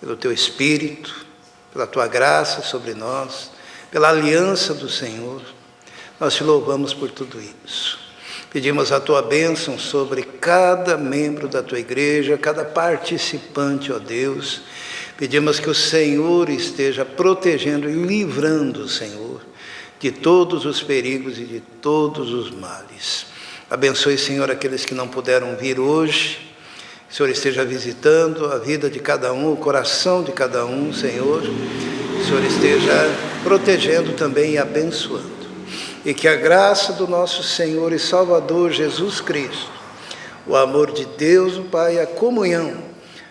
pelo Teu Espírito, pela Tua graça sobre nós, pela aliança do Senhor. Nós Te louvamos por tudo isso. Pedimos a Tua bênção sobre cada membro da Tua igreja, cada participante, ó Deus. Pedimos que o Senhor esteja protegendo e livrando, Senhor, de todos os perigos e de todos os males. Abençoe, Senhor, aqueles que não puderam vir hoje. Que o Senhor esteja visitando a vida de cada um, o coração de cada um, Senhor. Que o Senhor esteja protegendo também e abençoando. E que a graça do nosso Senhor e Salvador Jesus Cristo, o amor de Deus, o Pai, a comunhão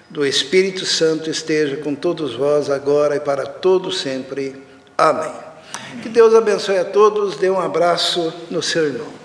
do Espírito Santo esteja com todos vós agora e para todos sempre. Amém. Que Deus abençoe a todos. Dê um abraço no seu irmão.